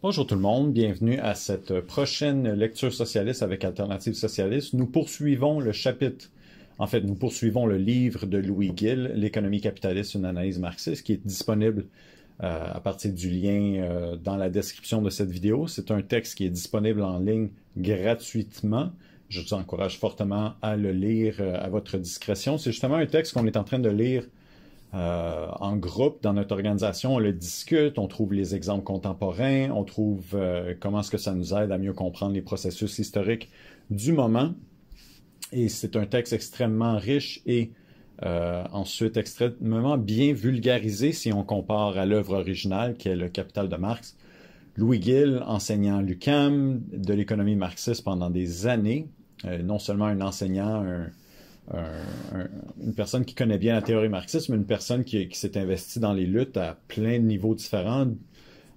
Bonjour tout le monde, bienvenue à cette prochaine lecture socialiste avec Alternative socialiste. Nous poursuivons le chapitre, nous poursuivons le livre de Louis Gill, L'économie capitaliste, une analyse marxiste, qui est disponible à partir du lien dans la description de cette vidéo. C'est un texte qui est disponible en ligne gratuitement. Je vous encourage fortement à le lire à votre discrétion. C'est justement un texte qu'on est en train de lire en groupe dans notre organisation. On le discute, on trouve les exemples contemporains, on trouve comment est-ce que ça nous aide à mieux comprendre les processus historiques du moment. Et c'est un texte extrêmement riche et ensuite extrêmement bien vulgarisé si on compare à l'œuvre originale qui est Le Capital de Marx. Louis Gill, enseignant à l'UQAM de l'économie marxiste pendant des années, non seulement un enseignant, une personne qui connaît bien la théorie marxiste, mais une personne qui s'est investie dans les luttes à plein de niveaux différents,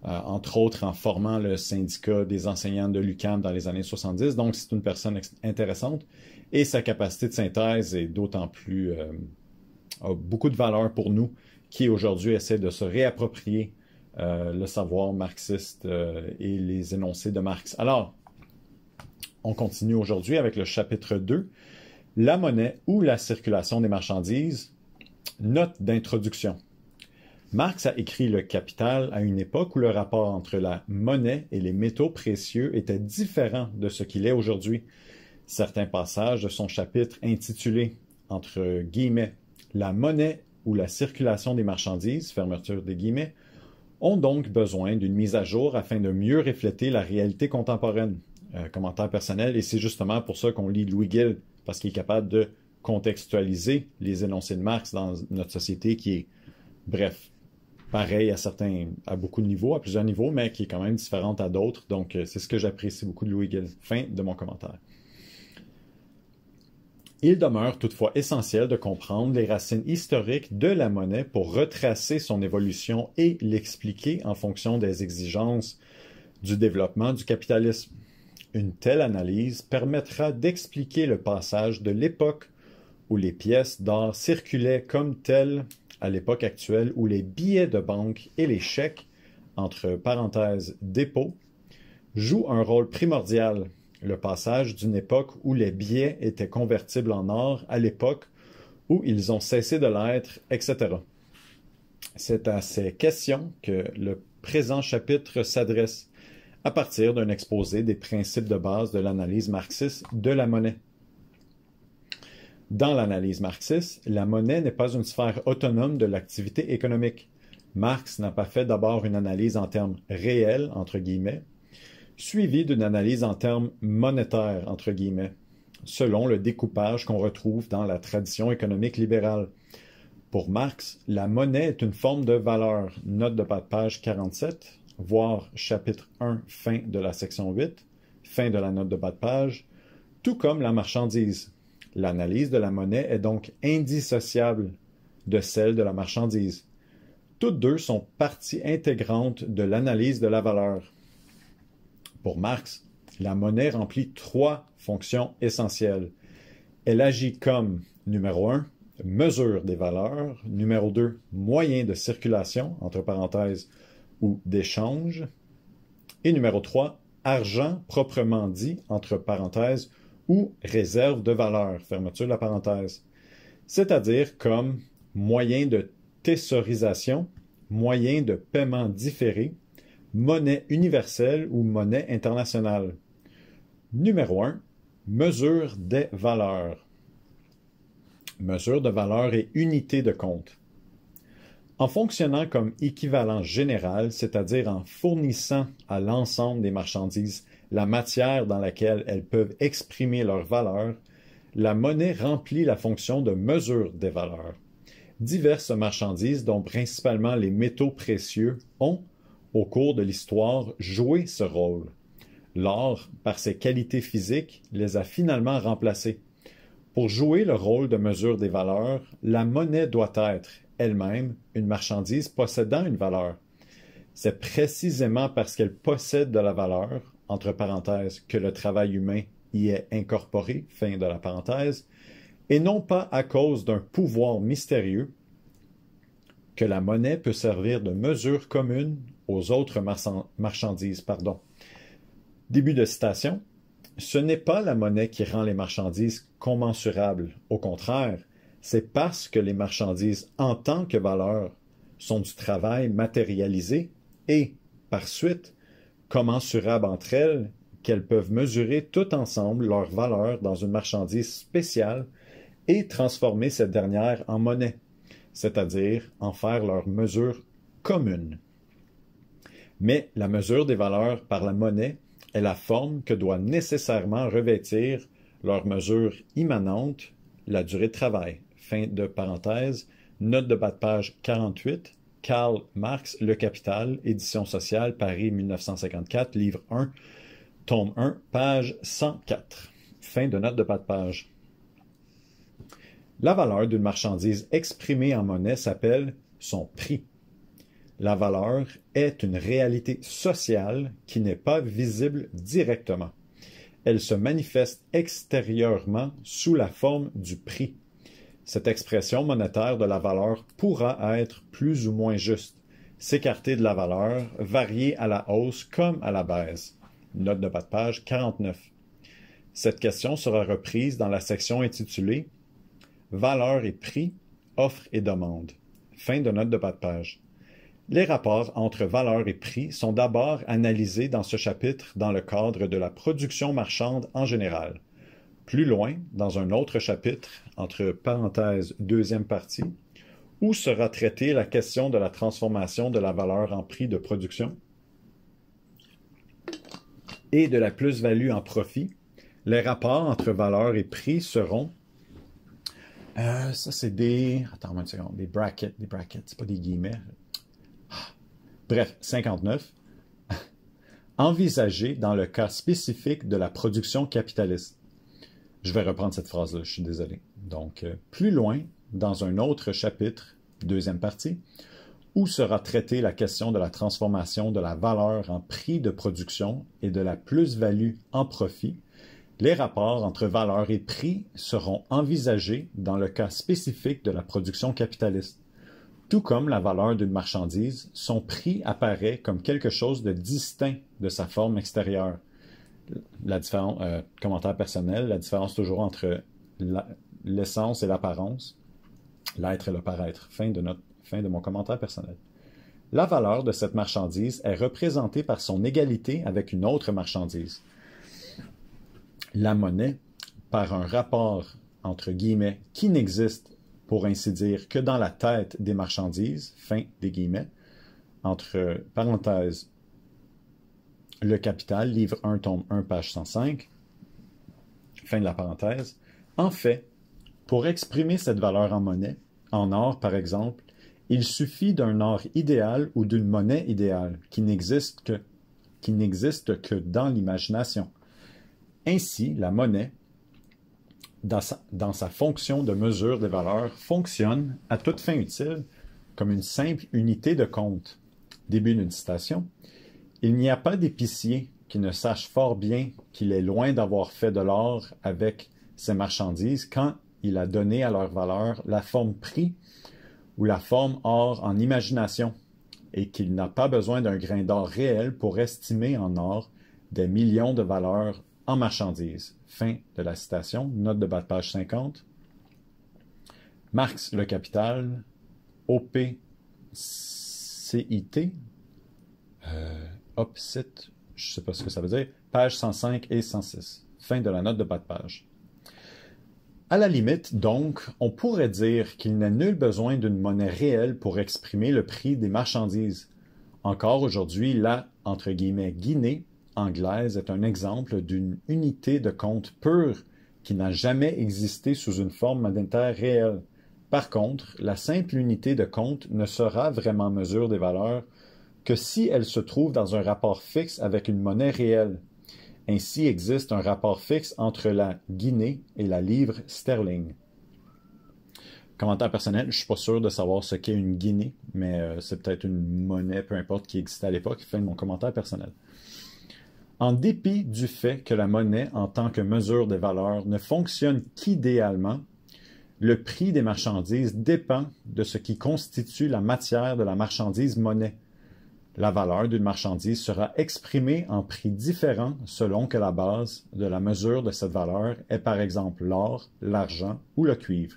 entre autres en formant le syndicat des enseignants de l'UQAM dans les années 70. Donc, c'est une personne intéressante et sa capacité de synthèse est d'autant plus a beaucoup de valeur pour nous qui aujourd'hui essaient de se réapproprier le savoir marxiste et les énoncés de Marx. Alors, on continue aujourd'hui avec le chapitre 2. La monnaie ou la circulation des marchandises. Note d'introduction. Marx a écrit Le Capital à une époque où le rapport entre la monnaie et les métaux précieux était différent de ce qu'il est aujourd'hui. Certains passages de son chapitre intitulé, entre guillemets, « La monnaie ou la circulation des marchandises », fermeture des guillemets, ont donc besoin d'une mise à jour afin de mieux refléter la réalité contemporaine. Commentaire personnel, et c'est justement pour ça qu'on lit Louis Gill, parce qu'il est capable de contextualiser les énoncés de Marx dans notre société qui est, bref, pareil à beaucoup de niveaux, à plusieurs niveaux, mais qui est quand même différente à d'autres. Donc, c'est ce que j'apprécie beaucoup de Louis Gill. Fin de mon commentaire. Il demeure toutefois essentiel de comprendre les racines historiques de la monnaie pour retracer son évolution et l'expliquer en fonction des exigences du développement du capitalisme. Une telle analyse permettra d'expliquer le passage de l'époque où les pièces d'or circulaient comme telles à l'époque actuelle où les billets de banque et les chèques, entre parenthèses dépôts, jouent un rôle primordial, le passage d'une époque où les billets étaient convertibles en or à l'époque où ils ont cessé de l'être, etc. C'est à ces questions que le présent chapitre s'adresse, à partir d'un exposé des principes de base de l'analyse marxiste de la monnaie. Dans l'analyse marxiste, la monnaie n'est pas une sphère autonome de l'activité économique. Marx n'a pas fait d'abord une analyse en termes réels, entre guillemets, suivie d'une analyse en termes monétaires, entre guillemets, selon le découpage qu'on retrouve dans la tradition économique libérale. Pour Marx, la monnaie est une forme de valeur. Note de bas de page 47. Voir chapitre 1, fin de la section 8, fin de la note de bas de page, tout comme la marchandise. L'analyse de la monnaie est donc indissociable de celle de la marchandise. Toutes deux sont partie intégrante de l'analyse de la valeur. Pour Marx, la monnaie remplit trois fonctions essentielles. Elle agit comme, numéro 1, mesure des valeurs, numéro 2, moyen de circulation, entre parenthèses, ou d'échange. Et numéro 3, argent proprement dit, entre parenthèses, ou réserve de valeur, fermeture de la parenthèse. C'est-à-dire comme moyen de thésaurisation, moyen de paiement différé, monnaie universelle ou monnaie internationale. Numéro 1, mesure des valeurs. Mesure de valeur et unité de compte. En fonctionnant comme équivalent général, c'est-à-dire en fournissant à l'ensemble des marchandises la matière dans laquelle elles peuvent exprimer leur valeur, la monnaie remplit la fonction de mesure des valeurs. Diverses marchandises, dont principalement les métaux précieux, ont, au cours de l'histoire, joué ce rôle. L'or, par ses qualités physiques, les a finalement remplacées. Pour jouer le rôle de mesure des valeurs, la monnaie doit être elle-même une marchandise possédant une valeur. C'est précisément parce qu'elle possède de la valeur, entre parenthèses, que le travail humain y est incorporé, fin de la parenthèse, et non pas à cause d'un pouvoir mystérieux, que la monnaie peut servir de mesure commune aux autres marchandises. Début de citation. Ce n'est pas la monnaie qui rend les marchandises commensurables. Au contraire, c'est parce que les marchandises en tant que valeur sont du travail matérialisé et, par suite, commensurables entre elles, qu'elles peuvent mesurer tout ensemble leur valeur dans une marchandise spéciale et transformer cette dernière en monnaie, c'est-à-dire en faire leur mesure commune. Mais la mesure des valeurs par la monnaie est la forme que doit nécessairement revêtir leur mesure immanente, la durée de travail. Fin de parenthèse. Note de bas de page 48. Karl Marx, Le Capital, édition sociale, Paris 1954, livre 1, tome 1, page 104. Fin de note de bas de page. La valeur d'une marchandise exprimée en monnaie s'appelle son prix. La valeur est une réalité sociale qui n'est pas visible directement. Elle se manifeste extérieurement sous la forme du prix. Cette expression monétaire de la valeur pourra être plus ou moins juste, s'écarter de la valeur, varier à la hausse comme à la baisse. Note de bas de page 49. Cette question sera reprise dans la section intitulée « Valeur et prix, offre et demande ». Fin de note de bas de page. Les rapports entre valeur et prix sont d'abord analysés dans ce chapitre dans le cadre de la production marchande en général. Plus loin, dans un autre chapitre, entre parenthèses deuxième partie, où sera traitée la question de la transformation de la valeur en prix de production et de la plus-value en profit, les rapports entre valeur et prix seront ça c'est des... Attends-moi une seconde. Des brackets, c'est pas des guillemets. Bref, 59. Envisager dans le cas spécifique de la production capitaliste. Je vais reprendre cette phrase-là, je suis désolé. Donc, plus loin, dans un autre chapitre, deuxième partie, où sera traitée la question de la transformation de la valeur en prix de production et de la plus-value en profit, les rapports entre valeur et prix seront envisagés dans le cas spécifique de la production capitaliste. Tout comme la valeur d'une marchandise, son prix apparaît comme quelque chose de distinct de sa forme extérieure. Commentaire personnel, la différence toujours entre l'essence et l'apparence, l'être et le paraître. Fin de mon commentaire personnel. La valeur de cette marchandise est représentée par son égalité avec une autre marchandise. La monnaie, par un rapport, entre guillemets, qui n'existe, pour ainsi dire, que dans la tête des marchandises, fin des guillemets, entre parenthèses, Le Capital, livre 1, tome 1, page 105, fin de la parenthèse. En fait, pour exprimer cette valeur en monnaie, en or par exemple, il suffit d'un or idéal ou d'une monnaie idéale qui n'existe que dans l'imagination. Ainsi, la monnaie, dans sa fonction de mesure des valeurs, fonctionne, à toute fin utile, comme une simple unité de compte. Début d'une citation. Il n'y a pas d'épicier qui ne sache fort bien qu'il est loin d'avoir fait de l'or avec ses marchandises quand il a donné à leur valeur la forme prix ou la forme or en imagination, et qu'il n'a pas besoin d'un grain d'or réel pour estimer en or des millions de valeurs en marchandises. Fin de la citation. Note de bas de page 50. Marx, Le Capital, OP CIT, opposite, je ne sais pas ce que ça veut dire, page 105 et 106. Fin de la note de bas de page. À la limite, donc, on pourrait dire qu'il n'a nul besoin d'une monnaie réelle pour exprimer le prix des marchandises. Encore aujourd'hui, la, entre guillemets, guinée anglaise est un exemple d'une unité de compte pure qui n'a jamais existé sous une forme monétaire réelle. Par contre, la simple unité de compte ne sera vraiment mesure des valeurs que si elle se trouve dans un rapport fixe avec une monnaie réelle. Ainsi existe un rapport fixe entre la guinée et la livre sterling. Commentaire personnel, je ne suis pas sûr de savoir ce qu'est une guinée, mais c'est peut-être une monnaie, peu importe, qui existait à l'époque. Fin de mon commentaire personnel. En dépit du fait que la monnaie, en tant que mesure des valeurs, ne fonctionne qu'idéalement, le prix des marchandises dépend de ce qui constitue la matière de la marchandise monnaie. La valeur d'une marchandise sera exprimée en prix différents selon que la base de la mesure de cette valeur est par exemple l'or, l'argent ou le cuivre.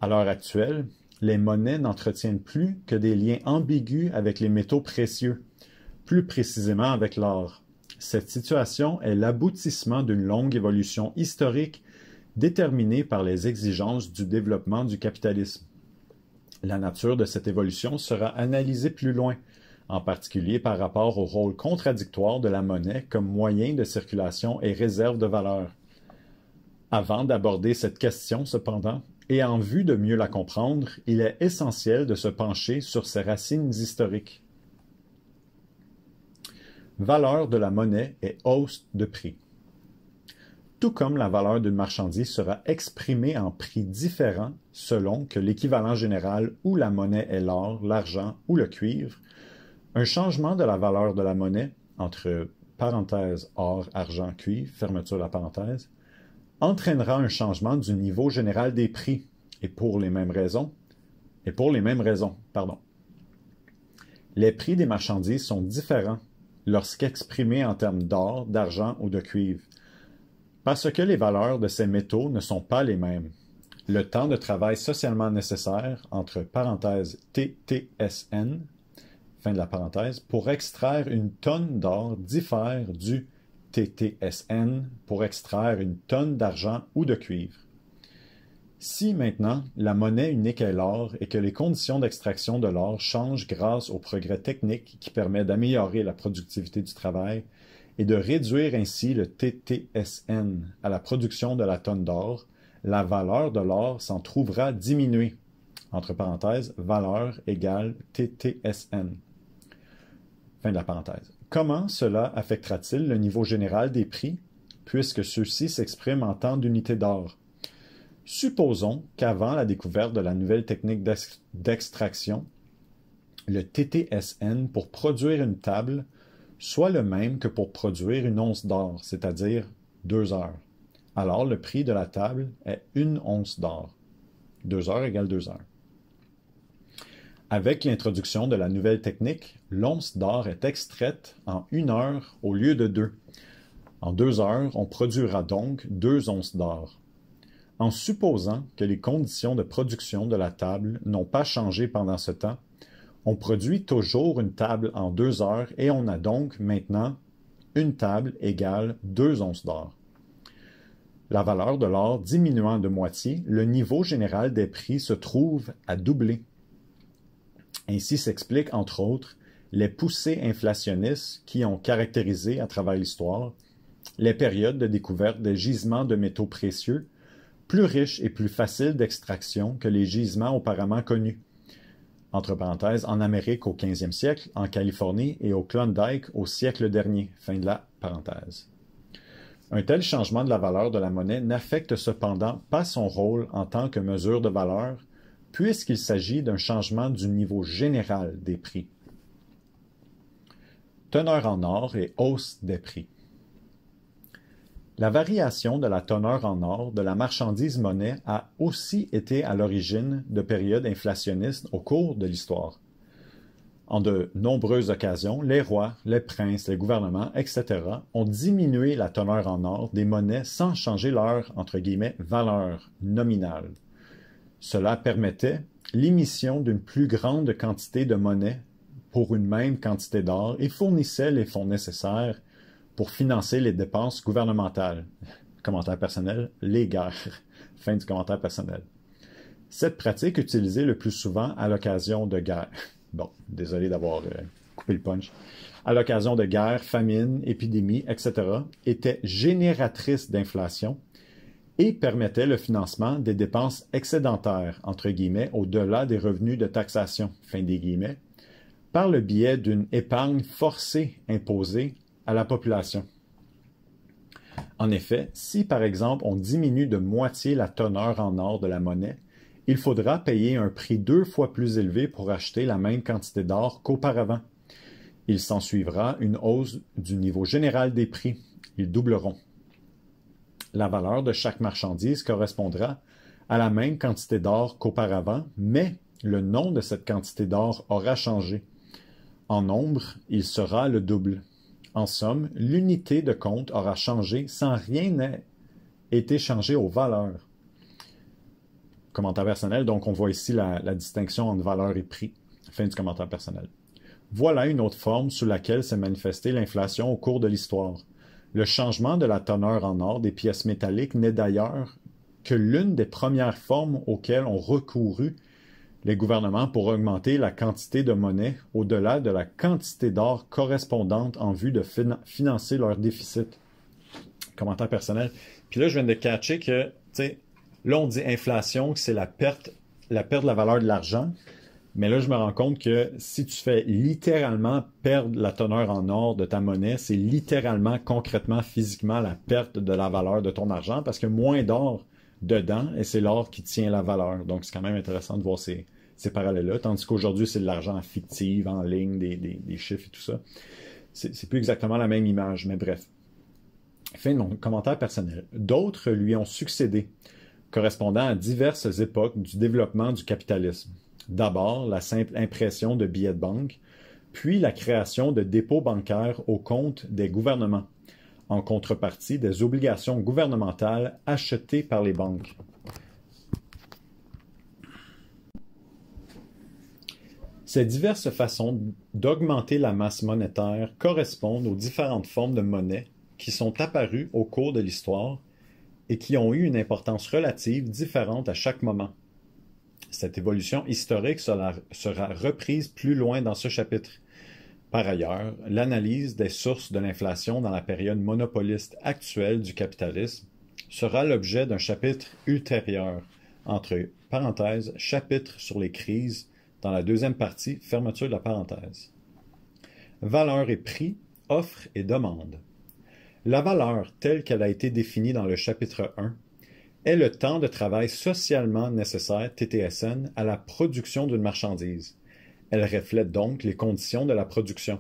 À l'heure actuelle, les monnaies n'entretiennent plus que des liens ambigus avec les métaux précieux, plus précisément avec l'or. Cette situation est l'aboutissement d'une longue évolution historique déterminée par les exigences du développement du capitalisme. La nature de cette évolution sera analysée plus loin, en particulier par rapport au rôle contradictoire de la monnaie comme moyen de circulation et réserve de valeur. Avant d'aborder cette question, cependant, et en vue de mieux la comprendre, il est essentiel de se pencher sur ses racines historiques. Valeur de la monnaie et hausse de prix. Tout comme la valeur d'une marchandise sera exprimée en prix différents selon que l'équivalent général ou la monnaie est l'or, l'argent ou le cuivre, un changement de la valeur de la monnaie, entre parenthèses or, argent, cuivre, fermeture de la parenthèse, entraînera un changement du niveau général des prix, et pour les mêmes raisons. Les prix des marchandises sont différents lorsqu'exprimés en termes d'or, d'argent ou de cuivre, parce que les valeurs de ces métaux ne sont pas les mêmes. Le temps de travail socialement nécessaire, entre parenthèses TTSN, fin de la parenthèse, pour extraire une tonne d'or diffère du TTSN pour extraire une tonne d'argent ou de cuivre. Si maintenant la monnaie unique est l'or et que les conditions d'extraction de l'or changent grâce au progrès technique qui permet d'améliorer la productivité du travail et de réduire ainsi le TTSN à la production de la tonne d'or, la valeur de l'or s'en trouvera diminuée. Entre parenthèses, valeur égale TTSN. Fin de la parenthèse. Comment cela affectera-t-il le niveau général des prix, puisque ceux-ci s'expriment en temps d'unité d'or? Supposons qu'avant la découverte de la nouvelle technique d'extraction, le TTSN pour produire une table soit le même que pour produire une once d'or, c'est-à-dire 2 heures. Alors le prix de la table est 1 once d'or. 2 heures égale 2 heures. Avec l'introduction de la nouvelle technique, l'once d'or est extraite en 1 heure au lieu de 2. En 2 heures, on produira donc 2 onces d'or. En supposant que les conditions de production de la table n'ont pas changé pendant ce temps, on produit toujours une table en 2 heures et on a donc maintenant une table égale 2 onces d'or. La valeur de l'or diminuant de moitié, le niveau général des prix se trouve à doubler. Ainsi s'expliquent, entre autres, les poussées inflationnistes qui ont caractérisé à travers l'histoire les périodes de découverte des gisements de métaux précieux, plus riches et plus faciles d'extraction que les gisements auparavant connus. Entre parenthèses, en Amérique au 15e siècle, en Californie et au Klondike au siècle dernier. Fin de la parenthèse. Un tel changement de la valeur de la monnaie n'affecte cependant pas son rôle en tant que mesure de valeur, puisqu'il s'agit d'un changement du niveau général des prix. Teneur en or et hausse des prix. La variation de la teneur en or de la marchandise monnaie a aussi été à l'origine de périodes inflationnistes au cours de l'histoire. En de nombreuses occasions, les rois, les princes, les gouvernements, etc. ont diminué la teneur en or des monnaies sans changer leur, entre guillemets, valeur nominale. Cela permettait l'émission d'une plus grande quantité de monnaie pour une même quantité d'or et fournissait les fonds nécessaires pour financer les dépenses gouvernementales. Commentaire personnel, les guerres. Fin du commentaire personnel. Cette pratique utilisée le plus souvent à l'occasion de guerres. Bon, désolé d'avoir coupé le punch. À l'occasion de guerres, famines, épidémies, etc., était génératrice d'inflation et permettait le financement des dépenses excédentaires, entre guillemets, au-delà des revenus de taxation, fin des guillemets, par le biais d'une épargne forcée imposée à la population. En effet, si par exemple on diminue de moitié la teneur en or de la monnaie, il faudra payer un prix 2 fois plus élevé pour acheter la même quantité d'or qu'auparavant. Il s'ensuivra une hausse du niveau général des prix. Ils doubleront. La valeur de chaque marchandise correspondra à la même quantité d'or qu'auparavant, mais le nom de cette quantité d'or aura changé. En nombre, il sera le double. En somme, l'unité de compte aura changé sans rien n'ait été changé aux valeurs. Commentaire personnel, donc on voit ici la distinction entre valeur et prix. Fin du commentaire personnel. Voilà une autre forme sous laquelle s'est manifestée l'inflation au cours de l'histoire. Le changement de la teneur en or des pièces métalliques n'est d'ailleurs que l'une des premières formes auxquelles ont recouru les gouvernements pour augmenter la quantité de monnaie au-delà de la quantité d'or correspondante en vue de financer leur déficit. Commentaire personnel. Puis là, je viens de catcher que, tu sais, là, on dit inflation, que c'est la perte de la valeur de l'argent. Mais là, je me rends compte que si tu fais littéralement perdre la teneur en or de ta monnaie, c'est littéralement, concrètement, physiquement la perte de la valeur de ton argent parce que moins d'or dedans et c'est l'or qui tient la valeur. Donc, c'est quand même intéressant de voir ces parallèles-là. Tandis qu'aujourd'hui, c'est de l'argent fictif, en ligne, des chiffres et tout ça. C'est plus exactement la même image, mais bref. Fin de mon commentaire personnel. D'autres lui ont succédé, correspondant à diverses époques du développement du capitalisme. D'abord, la simple impression de billets de banque, puis la création de dépôts bancaires au compte des gouvernements, en contrepartie des obligations gouvernementales achetées par les banques. Ces diverses façons d'augmenter la masse monétaire correspondent aux différentes formes de monnaie qui sont apparues au cours de l'histoire et qui ont eu une importance relative différente à chaque moment. Cette évolution historique sera reprise plus loin dans ce chapitre. Par ailleurs, l'analyse des sources de l'inflation dans la période monopoliste actuelle du capitalisme sera l'objet d'un chapitre ultérieur, entre parenthèses, chapitre sur les crises, dans la deuxième partie, fermeture de la parenthèse. Valeur et prix, offre et demande. La valeur, telle qu'elle a été définie dans le chapitre 1, est le temps de travail socialement nécessaire, TTSN, à la production d'une marchandise. Elle reflète donc les conditions de la production.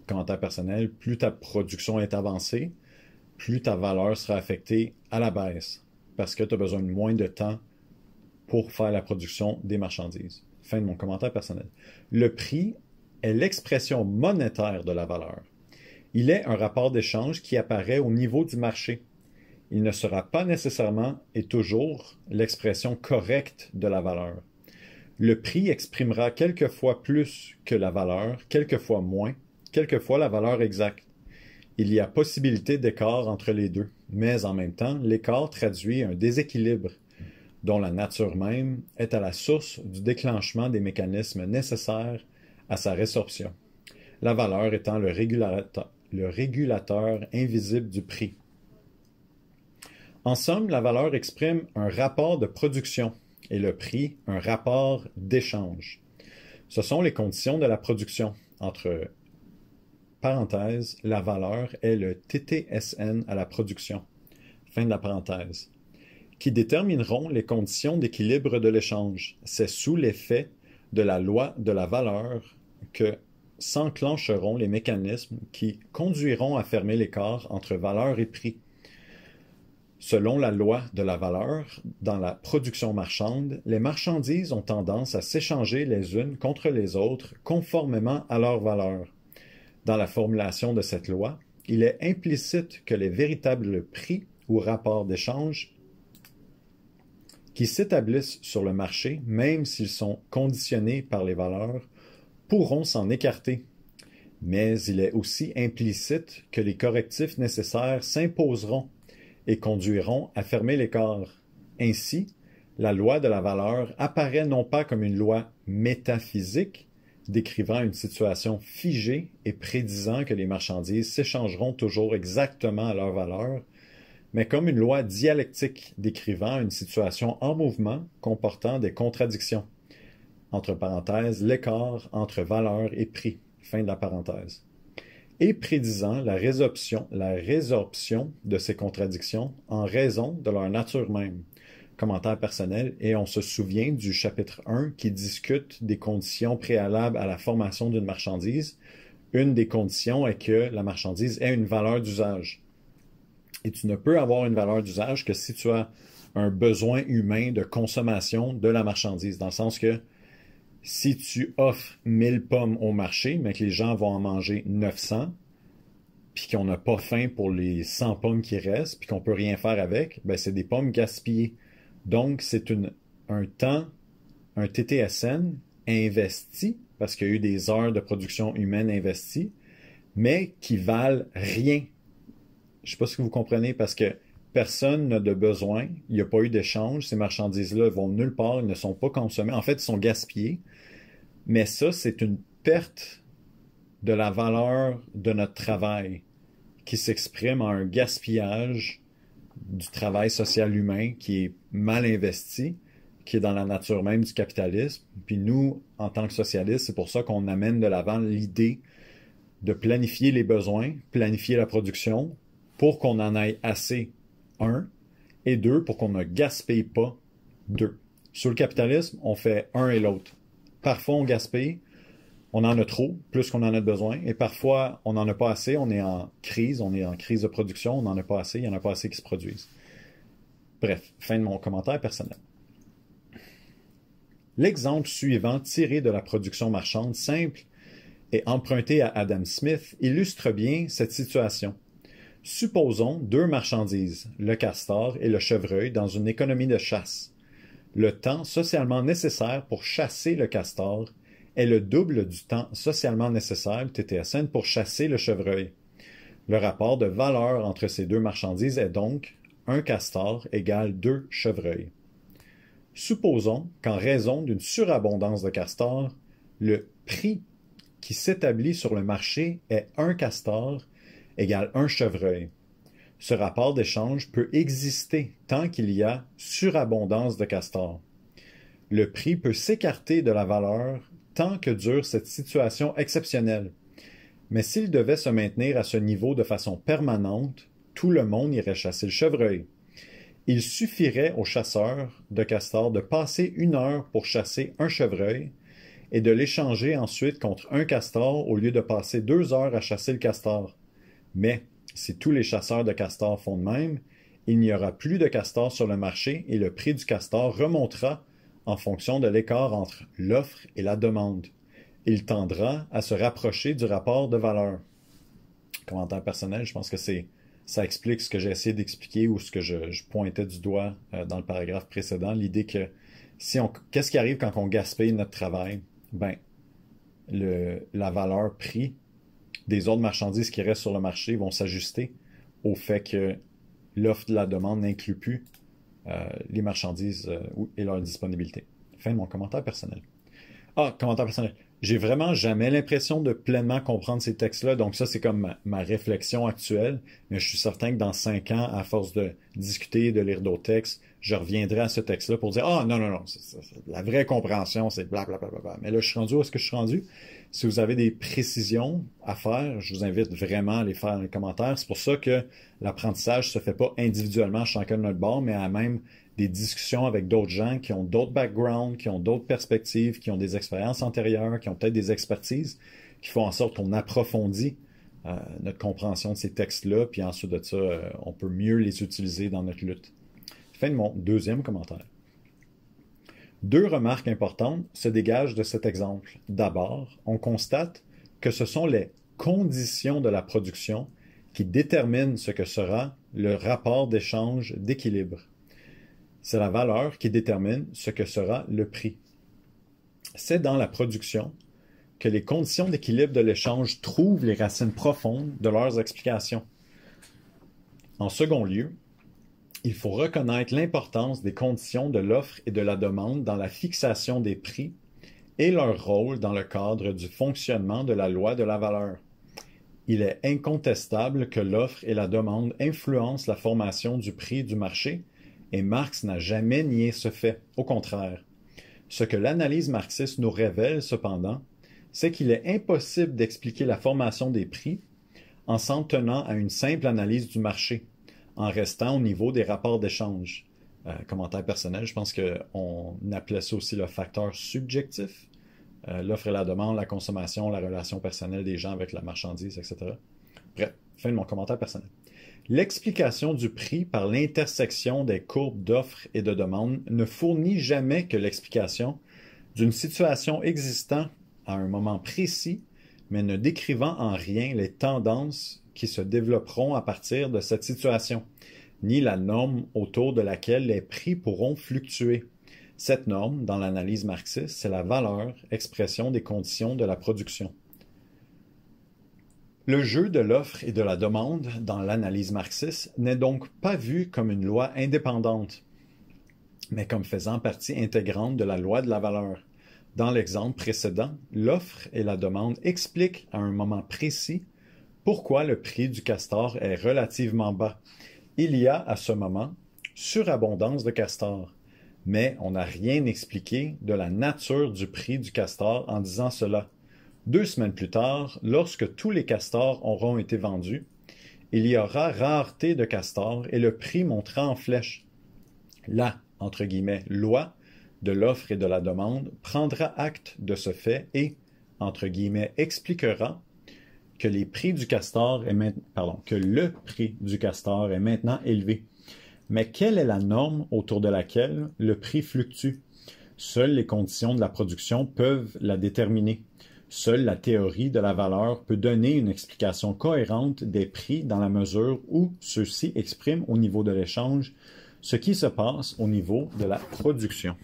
Commentaire personnel, plus ta production est avancée, plus ta valeur sera affectée à la baisse, parce que tu as besoin de moins de temps pour faire la production des marchandises. Fin de mon commentaire personnel. Le prix est l'expression monétaire de la valeur. Il est un rapport d'échange qui apparaît au niveau du marché. Il ne sera pas nécessairement et toujours l'expression correcte de la valeur. Le prix exprimera quelquefois plus que la valeur, quelquefois moins, quelquefois la valeur exacte. Il y a possibilité d'écart entre les deux, mais en même temps, l'écart traduit un déséquilibre dont la nature même est à la source du déclenchement des mécanismes nécessaires à sa résorption, la valeur étant le régulateur invisible du prix. En somme, la valeur exprime un rapport de production et le prix un rapport d'échange. Ce sont les conditions de la production. Entre parenthèses, la valeur est le TTSN à la production. Fin de la parenthèse. Qui détermineront les conditions d'équilibre de l'échange. C'est sous l'effet de la loi de la valeur que s'enclencheront les mécanismes qui conduiront à fermer l'écart entre valeur et prix. Selon la loi de la valeur, dans la production marchande, les marchandises ont tendance à s'échanger les unes contre les autres conformément à leur valeur. Dans la formulation de cette loi, il est implicite que les véritables prix ou rapports d'échange qui s'établissent sur le marché, même s'ils sont conditionnés par les valeurs, pourront s'en écarter. Mais il est aussi implicite que les correctifs nécessaires s'imposeront et conduiront à fermer l'écart. Ainsi, la loi de la valeur apparaît non pas comme une loi métaphysique, décrivant une situation figée et prédisant que les marchandises s'échangeront toujours exactement à leur valeur, mais comme une loi dialectique décrivant une situation en mouvement comportant des contradictions. Entre parenthèses, l'écart entre valeur et prix. Fin de la parenthèse. Et prédisant la résorption de ces contradictions en raison de leur nature même. Commentaire personnel, et on se souvient du chapitre 1 qui discute des conditions préalables à la formation d'une marchandise. Une des conditions est que la marchandise ait une valeur d'usage. Et tu ne peux avoir une valeur d'usage que si tu as un besoin humain de consommation de la marchandise, dans le sens que Si tu offres 1000 pommes au marché, mais que les gens vont en manger 900, puis qu'on n'a pas faim pour les 100 pommes qui restent, puis qu'on peut rien faire avec, ben c'est des pommes gaspillées. Donc, c'est un temps, un TTSN investi, parce qu'il y a eu des heures de production humaine investies, mais qui valent rien. Je ne sais pas si vous comprenez, parce que personne n'a de besoin, il n'y a pas eu d'échange, ces marchandises-là vont nulle part, ils ne sont pas consommées. En fait, ils sont gaspillés, mais ça, c'est une perte de la valeur de notre travail qui s'exprime en un gaspillage du travail social humain qui est mal investi, qui est dans la nature même du capitalisme. Puis nous, en tant que socialistes, c'est pour ça qu'on amène de l'avant l'idée de planifier les besoins, planifier la production, pour qu'on en ait assez, un, et deux, pour qu'on ne gaspille pas, deux. Sur le capitalisme, on fait un et l'autre. Parfois, on gaspille, on en a trop, plus qu'on en a besoin, et parfois, on n'en a pas assez, on est en crise de production, on n'en a pas assez, il n'y en a pas assez qui se produisent. Bref, fin de mon commentaire personnel. L'exemple suivant, tiré de la production marchande simple et emprunté à Adam Smith, illustre bien cette situation. Supposons deux marchandises, le castor et le chevreuil, dans une économie de chasse. Le temps socialement nécessaire pour chasser le castor est le double du temps socialement nécessaire, TTSN, pour chasser le chevreuil. Le rapport de valeur entre ces deux marchandises est donc un castor égale 2 chevreuils. Supposons qu'en raison d'une surabondance de castors, le prix qui s'établit sur le marché est un castor égale un chevreuil. Ce rapport d'échange peut exister tant qu'il y a surabondance de castors. Le prix peut s'écarter de la valeur tant que dure cette situation exceptionnelle. Mais s'il devait se maintenir à ce niveau de façon permanente, tout le monde irait chasser le chevreuil. Il suffirait aux chasseurs de castors de passer 1 heure pour chasser un chevreuil et de l'échanger ensuite contre un castor au lieu de passer 2 heures à chasser le castor. Mais si tous les chasseurs de castors font de même, il n'y aura plus de castors sur le marché et le prix du castor remontera en fonction de l'écart entre l'offre et la demande. Il tendra à se rapprocher du rapport de valeur. Commentaire personnel, je pense que ça explique ce que j'ai essayé d'expliquer ou ce que je pointais du doigt dans le paragraphe précédent, l'idée que qu'est-ce qui arrive quand on gaspille notre travail? Ben, la valeur prix des autres marchandises qui restent sur le marché vont s'ajuster au fait que l'offre de la demande n'inclut plus les marchandises et leur disponibilité. Fin de mon commentaire personnel. Commentaire personnel. J'ai vraiment jamais l'impression de pleinement comprendre ces textes-là, donc ça, c'est comme ma réflexion actuelle, mais je suis certain que dans 5 ans, à force de discuter, de lire d'autres textes, je reviendrai à ce texte-là pour dire « Ah, non, c'est la vraie compréhension, c'est blablabla. » Mais là, je suis rendu où est-ce que je suis rendu? Si vous avez des précisions à faire, je vous invite vraiment à les faire dans les commentaires. C'est pour ça que l'apprentissage se fait pas individuellement chacun de notre bord, mais à même des discussions avec d'autres gens qui ont d'autres backgrounds, qui ont d'autres perspectives, qui ont des expériences antérieures, qui ont peut-être des expertises, qui font en sorte qu'on approfondit notre compréhension de ces textes-là, puis ensuite de ça, on peut mieux les utiliser dans notre lutte. Fin de mon deuxième commentaire. 2 remarques importantes se dégagent de cet exemple. D'abord, on constate que ce sont les conditions de la production qui déterminent ce que sera le rapport d'échange d'équilibre. C'est la valeur qui détermine ce que sera le prix. C'est dans la production que les conditions d'équilibre de l'échange trouvent les racines profondes de leurs explications. En second lieu, il faut reconnaître l'importance des conditions de l'offre et de la demande dans la fixation des prix et leur rôle dans le cadre du fonctionnement de la loi de la valeur. Il est incontestable que l'offre et la demande influencent la formation du prix du marché et Marx n'a jamais nié ce fait. Au contraire, ce que l'analyse marxiste nous révèle cependant, c'est qu'il est impossible d'expliquer la formation des prix en s'en tenant à une simple analyse du marché, en restant au niveau des rapports d'échange. Commentaire personnel, je pense qu'on appelait ça aussi le facteur subjectif. L'offre et la demande, la consommation, la relation personnelle des gens avec la marchandise, etc. Bref, fin de mon commentaire personnel. L'explication du prix par l'intersection des courbes d'offre et de demande ne fournit jamais que l'explication d'une situation existant à un moment précis, mais ne décrivant en rien les tendances qui se développeront à partir de cette situation, ni la norme autour de laquelle les prix pourront fluctuer. Cette norme, dans l'analyse marxiste, c'est la valeur, expression des conditions de la production. Le jeu de l'offre et de la demande dans l'analyse marxiste n'est donc pas vu comme une loi indépendante, mais comme faisant partie intégrante de la loi de la valeur. Dans l'exemple précédent, l'offre et la demande expliquent à un moment précis pourquoi le prix du castor est relativement bas. Il y a à ce moment surabondance de castors, mais on n'a rien expliqué de la nature du prix du castor en disant cela. 2 semaines plus tard, lorsque tous les castors auront été vendus, il y aura rareté de castors et le prix montera en flèche. La, entre guillemets, loi de l'offre et de la demande prendra acte de ce fait et, entre guillemets, expliquera que le prix du castor est maintenant élevé. Mais quelle est la norme autour de laquelle le prix fluctue? Seules les conditions de la production peuvent la déterminer. Seule la théorie de la valeur peut donner une explication cohérente des prix dans la mesure où ceux-ci expriment au niveau de l'échange ce qui se passe au niveau de la production.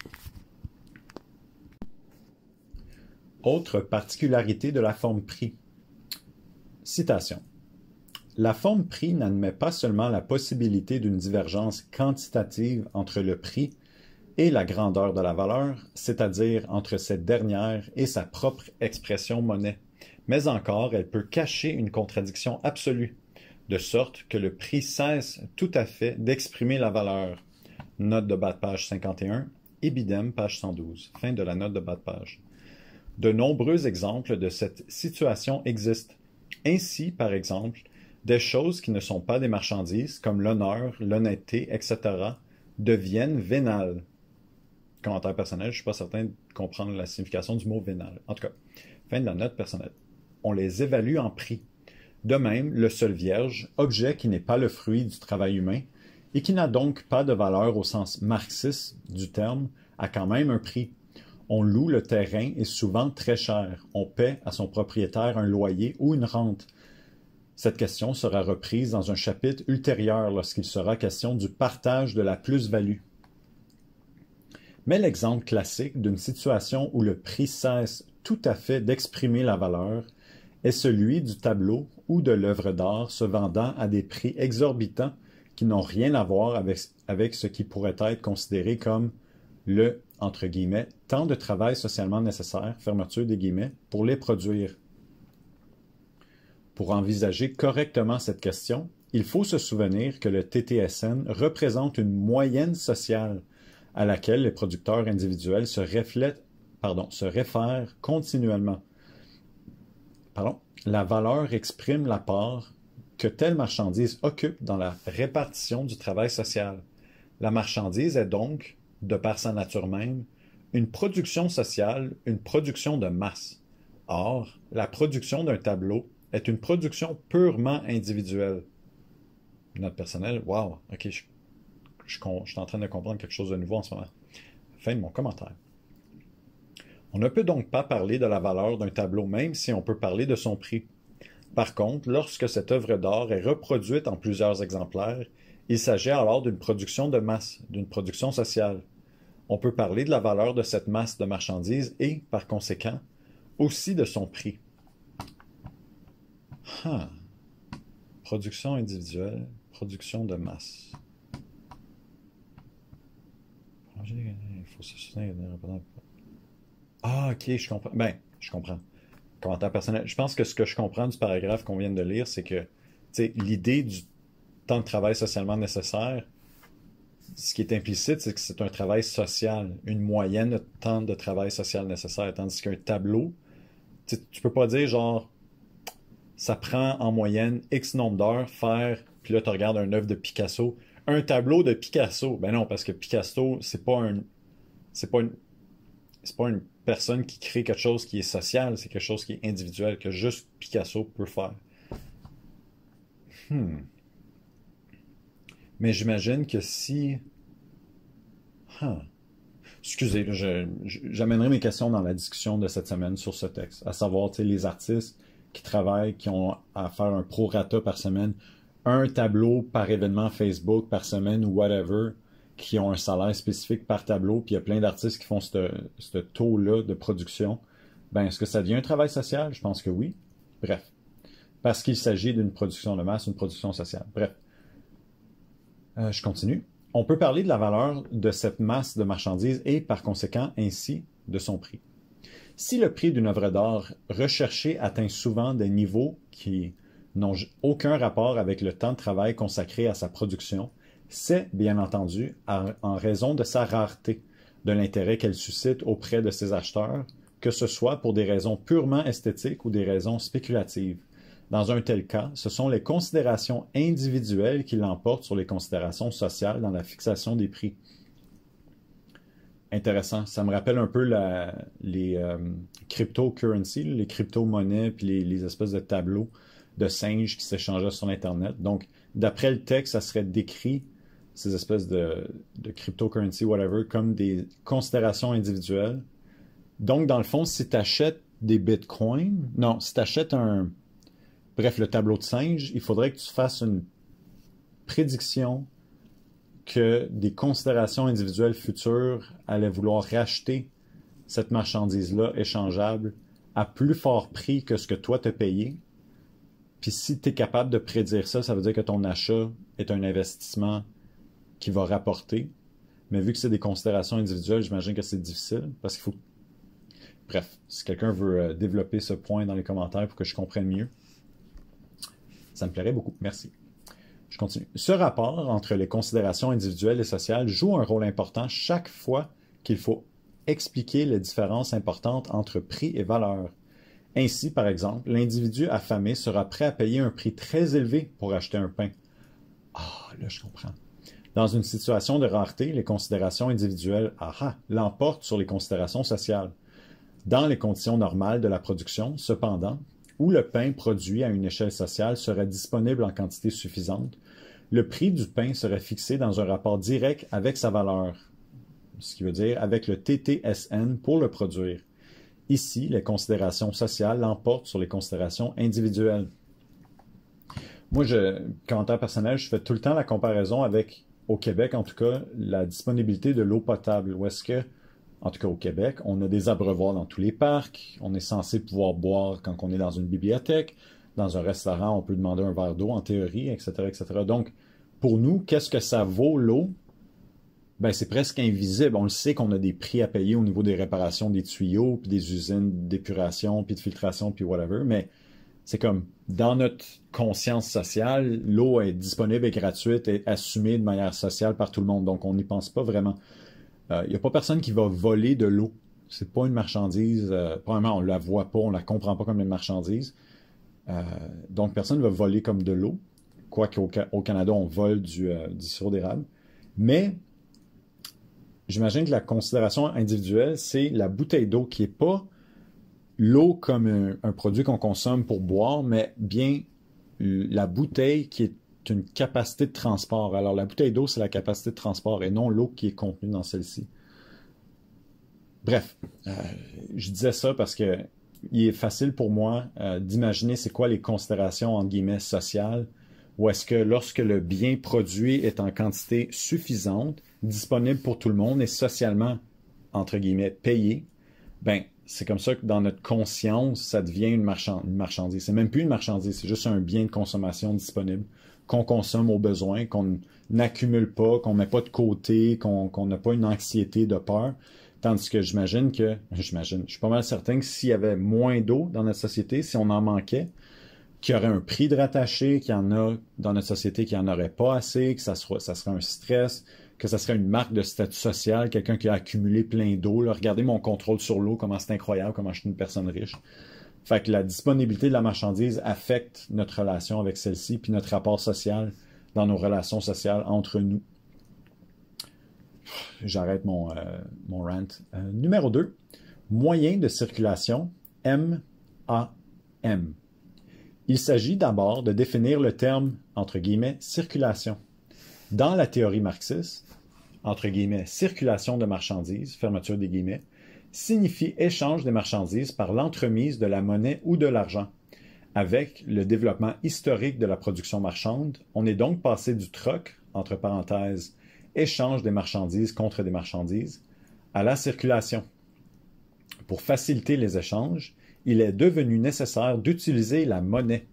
Autre particularité de la forme prix. Citation. La forme prix n'admet pas seulement la possibilité d'une divergence quantitative entre le prix et la grandeur de la valeur, c'est-à-dire entre cette dernière et sa propre expression monnaie, mais encore elle peut cacher une contradiction absolue, de sorte que le prix cesse tout à fait d'exprimer la valeur. Note de bas de page 51, Ibidem, page 112. Fin de la note de bas de page. De nombreux exemples de cette situation existent. Ainsi, par exemple, des choses qui ne sont pas des marchandises, comme l'honneur, l'honnêteté, etc., deviennent vénales. Commentaire personnel, je ne suis pas certain de comprendre la signification du mot vénal. En tout cas, fin de la note personnelle. On les évalue en prix. De même, le sol vierge, objet qui n'est pas le fruit du travail humain et qui n'a donc pas de valeur au sens marxiste du terme, a quand même un prix. On loue le terrain et souvent très cher. On paie à son propriétaire un loyer ou une rente. Cette question sera reprise dans un chapitre ultérieur lorsqu'il sera question du partage de la plus-value. Mais l'exemple classique d'une situation où le prix cesse tout à fait d'exprimer la valeur est celui du tableau ou de l'œuvre d'art se vendant à des prix exorbitants qui n'ont rien à voir avec ce qui pourrait être considéré comme le, entre guillemets, temps de travail socialement nécessaire, fermeture des guillemets, pour les produire. Pour envisager correctement cette question, il faut se souvenir que le TTSN représente une moyenne sociale à laquelle les producteurs individuels se réfèrent continuellement. La valeur exprime la part que telle marchandise occupe dans la répartition du travail social. La marchandise est donc, de par sa nature même, une production sociale, une production de masse. Or, la production d'un tableau est une production purement individuelle. Note personnelle, wow, ok, je suis en train de comprendre quelque chose de nouveau en ce moment. Fin de mon commentaire. On ne peut donc pas parler de la valeur d'un tableau, même si on peut parler de son prix. Par contre, lorsque cette œuvre d'art est reproduite en plusieurs exemplaires, il s'agit alors d'une production de masse, d'une production sociale. On peut parler de la valeur de cette masse de marchandises et, par conséquent, aussi de son prix. Production individuelle, production de masse. Il faut se soutenir. Ah, ok, je comprends. Ben, je comprends. Commentaire personnel. Je pense que ce que je comprends du paragraphe qu'on vient de lire, c'est que l'idée du temps de travail socialement nécessaire, ce qui est implicite, c'est que c'est un travail social, une moyenne de temps de travail social nécessaire. Tandis qu'un tableau, tu peux pas dire genre, ça prend en moyenne X nombre d'heures faire, puis là tu regardes un œuvre de Picasso. Un tableau de Picasso, ben non, parce que Picasso, c'est pas une personne qui crée quelque chose qui est social, c'est quelque chose qui est individuel, que juste Picasso peut faire. Mais j'imagine que si... Excusez, j'amènerai mes questions dans la discussion de cette semaine sur ce texte, à savoir, tu sais, les artistes qui travaillent, qui ont à faire un prorata par semaine, un tableau par événement Facebook par semaine ou whatever, qui ont un salaire spécifique par tableau, puis il y a plein d'artistes qui font ce taux-là de production. Ben, est-ce que ça devient un travail social? Je pense que oui. Bref. Parce qu'il s'agit d'une production de masse, une production sociale. Bref. Je continue. On peut parler de la valeur de cette masse de marchandises et, par conséquent, ainsi, de son prix. Si le prix d'une œuvre d'art recherchée atteint souvent des niveaux qui n'ont aucun rapport avec le temps de travail consacré à sa production, c'est, bien entendu, en raison de sa rareté, de l'intérêt qu'elle suscite auprès de ses acheteurs, que ce soit pour des raisons purement esthétiques ou des raisons spéculatives. Dans un tel cas, ce sont les considérations individuelles qui l'emportent sur les considérations sociales dans la fixation des prix. Intéressant. Ça me rappelle un peu les cryptocurrencies, les crypto-monnaies, puis les espèces de tableaux de singes qui s'échangeaient sur Internet. Donc, d'après le texte, ça serait décrit, ces espèces de cryptocurrency, whatever, comme des considérations individuelles. Donc, dans le fond, si tu achètes des bitcoins, non, si tu achètes bref, le tableau de singe, il faudrait que tu fasses une prédiction que des considérations individuelles futures allaient vouloir racheter cette marchandise-là échangeable à plus fort prix que ce que toi t'as payé. Puis si tu es capable de prédire ça, ça veut dire que ton achat est un investissement qui va rapporter. Mais vu que c'est des considérations individuelles, j'imagine que c'est difficile parce qu'il faut... Bref, si quelqu'un veut développer ce point dans les commentaires pour que je comprenne mieux, ça me plairait beaucoup. Merci. Je continue. Ce rapport entre les considérations individuelles et sociales joue un rôle important chaque fois qu'il faut expliquer les différences importantes entre prix et valeur. Ainsi, par exemple, l'individu affamé sera prêt à payer un prix très élevé pour acheter un pain. Ah, là, je comprends. Dans une situation de rareté, les considérations individuelles, l'emportent sur les considérations sociales. Dans les conditions normales de la production, cependant, où le pain produit à une échelle sociale serait disponible en quantité suffisante, le prix du pain serait fixé dans un rapport direct avec sa valeur, ce qui veut dire avec le TTSN pour le produire. Ici, les considérations sociales l'emportent sur les considérations individuelles. Moi, commentaire personnel, je fais tout le temps la comparaison avec, au Québec en tout cas, la disponibilité de l'eau potable. Où est-ce que, en tout cas au Québec, on a des abreuvoirs dans tous les parcs, on est censé pouvoir boire quand on est dans une bibliothèque, dans un restaurant, on peut demander un verre d'eau en théorie, etc., etc. Donc, pour nous, qu'est-ce que ça vaut l'eau? Ben, c'est presque invisible. On le sait qu'on a des prix à payer au niveau des réparations des tuyaux, puis des usines d'épuration, puis de filtration, puis whatever, mais c'est comme, dans notre conscience sociale, l'eau est disponible et gratuite et assumée de manière sociale par tout le monde, donc on n'y pense pas vraiment. Il n'y a pas personne qui va voler de l'eau. C'est pas une marchandise. Premièrement, on la voit pas, on la comprend pas comme une marchandise. Donc, personne ne va voler comme de l'eau. Quoique au Canada, on vole du sirop d'érable. Mais, j'imagine que la considération individuelle, c'est la bouteille d'eau qui n'est pas l'eau comme un produit qu'on consomme pour boire, mais bien la bouteille qui est une capacité de transport. Alors, la bouteille d'eau, c'est la capacité de transport et non l'eau qui est contenue dans celle-ci. Bref, je disais ça parce que il est facile pour moi d'imaginer c'est quoi les considérations, entre guillemets, sociales, ou est-ce que lorsque le bien produit est en quantité suffisante, disponible pour tout le monde et socialement, entre guillemets, payé, ben, c'est comme ça que dans notre conscience, ça devient une marchandise. C'est même plus une marchandise, c'est juste un bien de consommation disponible qu'on consomme au besoin, qu'on n'accumule pas, qu'on met pas de côté, qu'on n'a pas une anxiété de peur. Tandis que je suis pas mal certain que s'il y avait moins d'eau dans notre société, si on en manquait, qu'il y aurait un prix de rattaché, qu'il y en a dans notre société qui en aurait pas assez, que ça serait un stress, que ça serait une marque de statut social, quelqu'un qui a accumulé plein d'eau. Regardez mon contrôle sur l'eau, comment c'est incroyable, comment je suis une personne riche. Fait que la disponibilité de la marchandise affecte notre relation avec celle-ci, puis notre rapport social dans nos relations sociales entre nous. J'arrête mon rant. Numéro 2, moyen de circulation, MAM. Il s'agit d'abord de définir le terme, entre guillemets, circulation. Dans la théorie marxiste, entre guillemets, circulation de marchandises, fermeture des guillemets, signifie échange des marchandises par l'entremise de la monnaie ou de l'argent. Avec le développement historique de la production marchande, on est donc passé du troc, entre parenthèses, échange des marchandises contre des marchandises, à la circulation. Pour faciliter les échanges, il est devenu nécessaire d'utiliser la monnaie.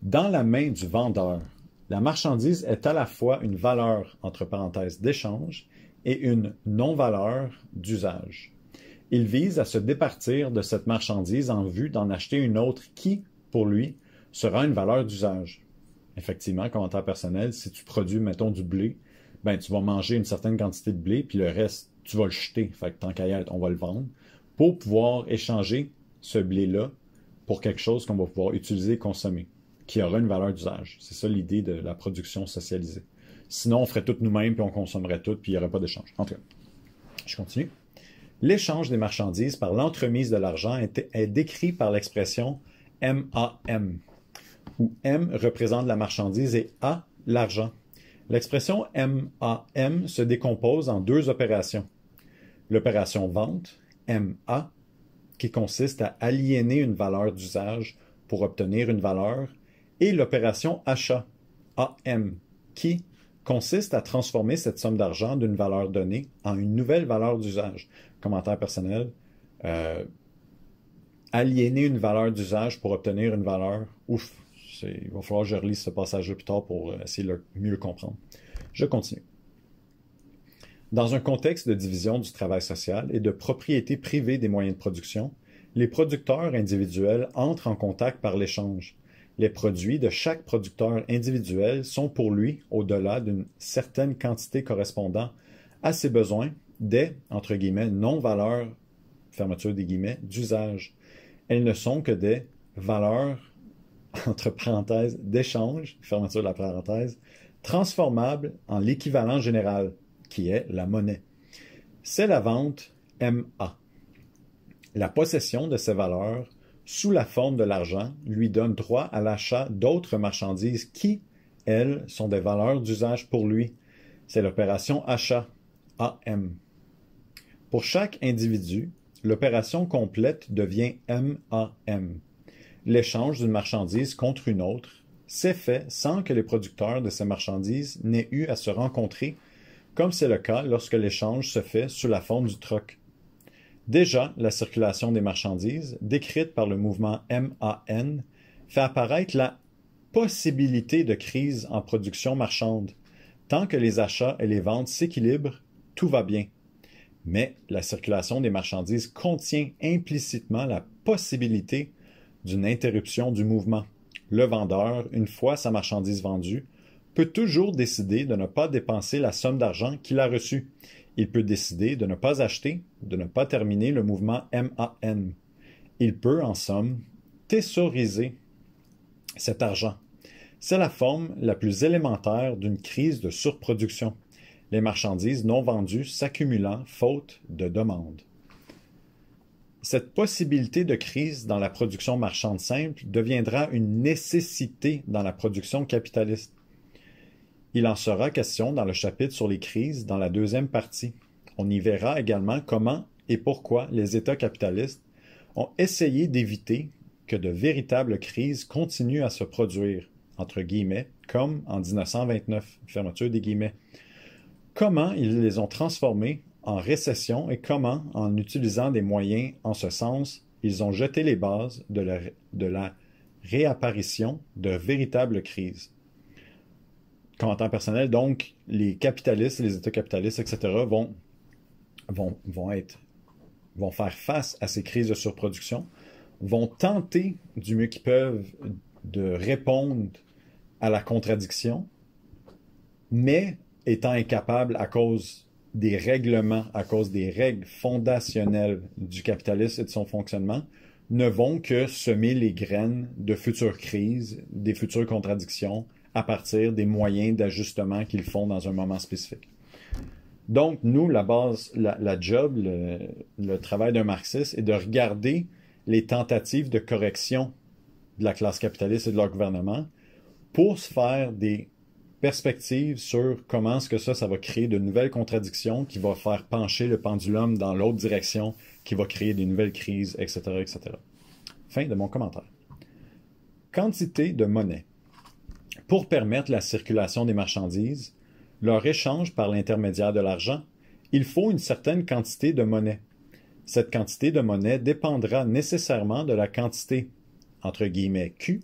Dans la main du vendeur, la marchandise est à la fois une valeur, entre parenthèses, d'échange et une non-valeur d'usage. Il vise à se départir de cette marchandise en vue d'en acheter une autre qui, pour lui, sera une valeur d'usage. Effectivement, commentaire personnel, si tu produis, mettons, du blé, ben tu vas manger une certaine quantité de blé, puis le reste, tu vas le jeter. Fait que tant qu'à y être, on va le vendre, pour pouvoir échanger ce blé-là pour quelque chose qu'on va pouvoir utiliser et consommer, qui aura une valeur d'usage. C'est ça l'idée de la production socialisée. Sinon, on ferait tout nous-mêmes, puis on consommerait tout, puis il n'y aurait pas d'échange. En tout cas, je continue. L'échange des marchandises par l'entremise de l'argent est décrit par l'expression MAM, où M représente la marchandise et A l'argent. L'expression MAM se décompose en deux opérations. L'opération vente, MA, qui consiste à aliéner une valeur d'usage pour obtenir une valeur, et l'opération achat, AM, qui consiste à transformer cette somme d'argent d'une valeur donnée en une nouvelle valeur d'usage. Commentaire personnel, aliéner une valeur d'usage pour obtenir une valeur, ouf, il va falloir que je relise ce passage-là plus tard pour essayer de mieux le comprendre. Je continue. Dans un contexte de division du travail social et de propriété privée des moyens de production, les producteurs individuels entrent en contact par l'échange. Les produits de chaque producteur individuel sont pour lui, au-delà d'une certaine quantité correspondant à ses besoins, des, entre guillemets, non-valeurs, fermeture des guillemets, d'usage. Elles ne sont que des valeurs, entre parenthèses, d'échange, fermeture de la parenthèse, transformables en l'équivalent général, qui est la monnaie. C'est la vente MA. La possession de ces valeurs, sous la forme de l'argent, lui donne droit à l'achat d'autres marchandises qui, elles, sont des valeurs d'usage pour lui. C'est l'opération achat, AM. Pour chaque individu, l'opération complète devient MAM. L'échange d'une marchandise contre une autre s'est fait sans que les producteurs de ces marchandises n'aient eu à se rencontrer, comme c'est le cas lorsque l'échange se fait sous la forme du troc. Déjà, la circulation des marchandises, décrite par le mouvement MAN, fait apparaître la possibilité de crise en production marchande. Tant que les achats et les ventes s'équilibrent, tout va bien. Mais la circulation des marchandises contient implicitement la possibilité d'une interruption du mouvement. Le vendeur, une fois sa marchandise vendue, peut toujours décider de ne pas dépenser la somme d'argent qu'il a reçue. Il peut décider de ne pas acheter, de ne pas terminer le mouvement MAN. Il peut, en somme, thésauriser cet argent. C'est la forme la plus élémentaire d'une crise de surproduction, les marchandises non vendues s'accumulant faute de demande. Cette possibilité de crise dans la production marchande simple deviendra une nécessité dans la production capitaliste. Il en sera question dans le chapitre sur les crises dans la deuxième partie. On y verra également comment et pourquoi les États capitalistes ont essayé d'éviter que de véritables crises continuent à se produire, entre guillemets, comme en 1929, fermeture des guillemets. Comment ils les ont transformées en récession et comment, en utilisant des moyens en ce sens, ils ont jeté les bases de la réapparition de véritables crises. Commentaire personnel, donc, les capitalistes, les États capitalistes, etc., vont faire face à ces crises de surproduction, vont tenter du mieux qu'ils peuvent de répondre à la contradiction, mais étant incapables à cause des règlements, à cause des règles fondationnelles du capitalisme et de son fonctionnement, ne vont que semer les graines de futures crises, des futures contradictions, à partir des moyens d'ajustement qu'ils font dans un moment spécifique. Donc, nous, la base, la job, le travail d'un marxiste est de regarder les tentatives de correction de la classe capitaliste et de leur gouvernement pour se faire des perspective sur comment est-ce que ça va créer de nouvelles contradictions qui va faire pencher le pendulum dans l'autre direction, qui va créer des nouvelles crises, etc., etc. Fin de mon commentaire. Quantité de monnaie. Pour permettre la circulation des marchandises, leur échange par l'intermédiaire de l'argent, il faut une certaine quantité de monnaie. Cette quantité de monnaie dépendra nécessairement de la quantité, entre guillemets, Q,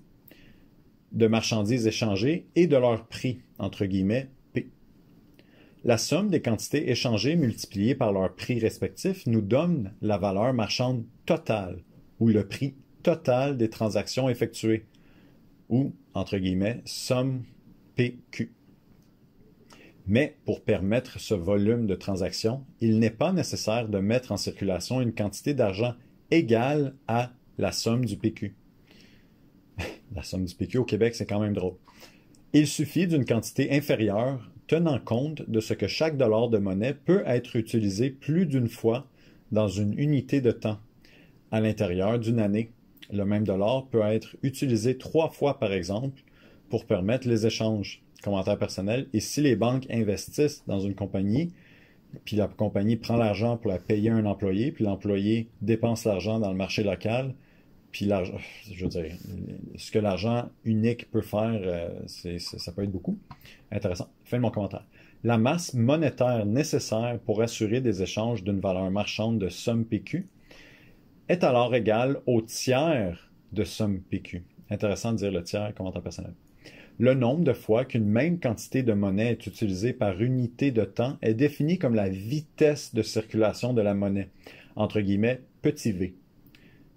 de marchandises échangées et de leur prix, entre guillemets, P. La somme des quantités échangées multipliées par leur prix respectif nous donne la valeur marchande totale, ou le prix total des transactions effectuées, ou, entre guillemets, somme PQ. Mais pour permettre ce volume de transactions, il n'est pas nécessaire de mettre en circulation une quantité d'argent égale à la somme du PQ. La somme du PQ au Québec, c'est quand même drôle. Il suffit d'une quantité inférieure tenant compte de ce que chaque dollar de monnaie peut être utilisé plus d'une fois dans une unité de temps. À l'intérieur d'une année, le même dollar peut être utilisé 3 fois, par exemple, pour permettre les échanges. Commentaire personnel. Et si les banques investissent dans une compagnie, puis la compagnie prend l'argent pour la payer à un employé, puis l'employé dépense l'argent dans le marché local, puis l'argent, je veux dire, ce que l'argent unique peut faire, ça peut être beaucoup. Intéressant. Fin de mon commentaire. La masse monétaire nécessaire pour assurer des échanges d'une valeur marchande de somme PQ est alors égale au tiers de somme PQ. Intéressant de dire le tiers, commentaire personnel. Le nombre de fois qu'une même quantité de monnaie est utilisée par unité de temps est défini comme la vitesse de circulation de la monnaie, entre guillemets, petit v.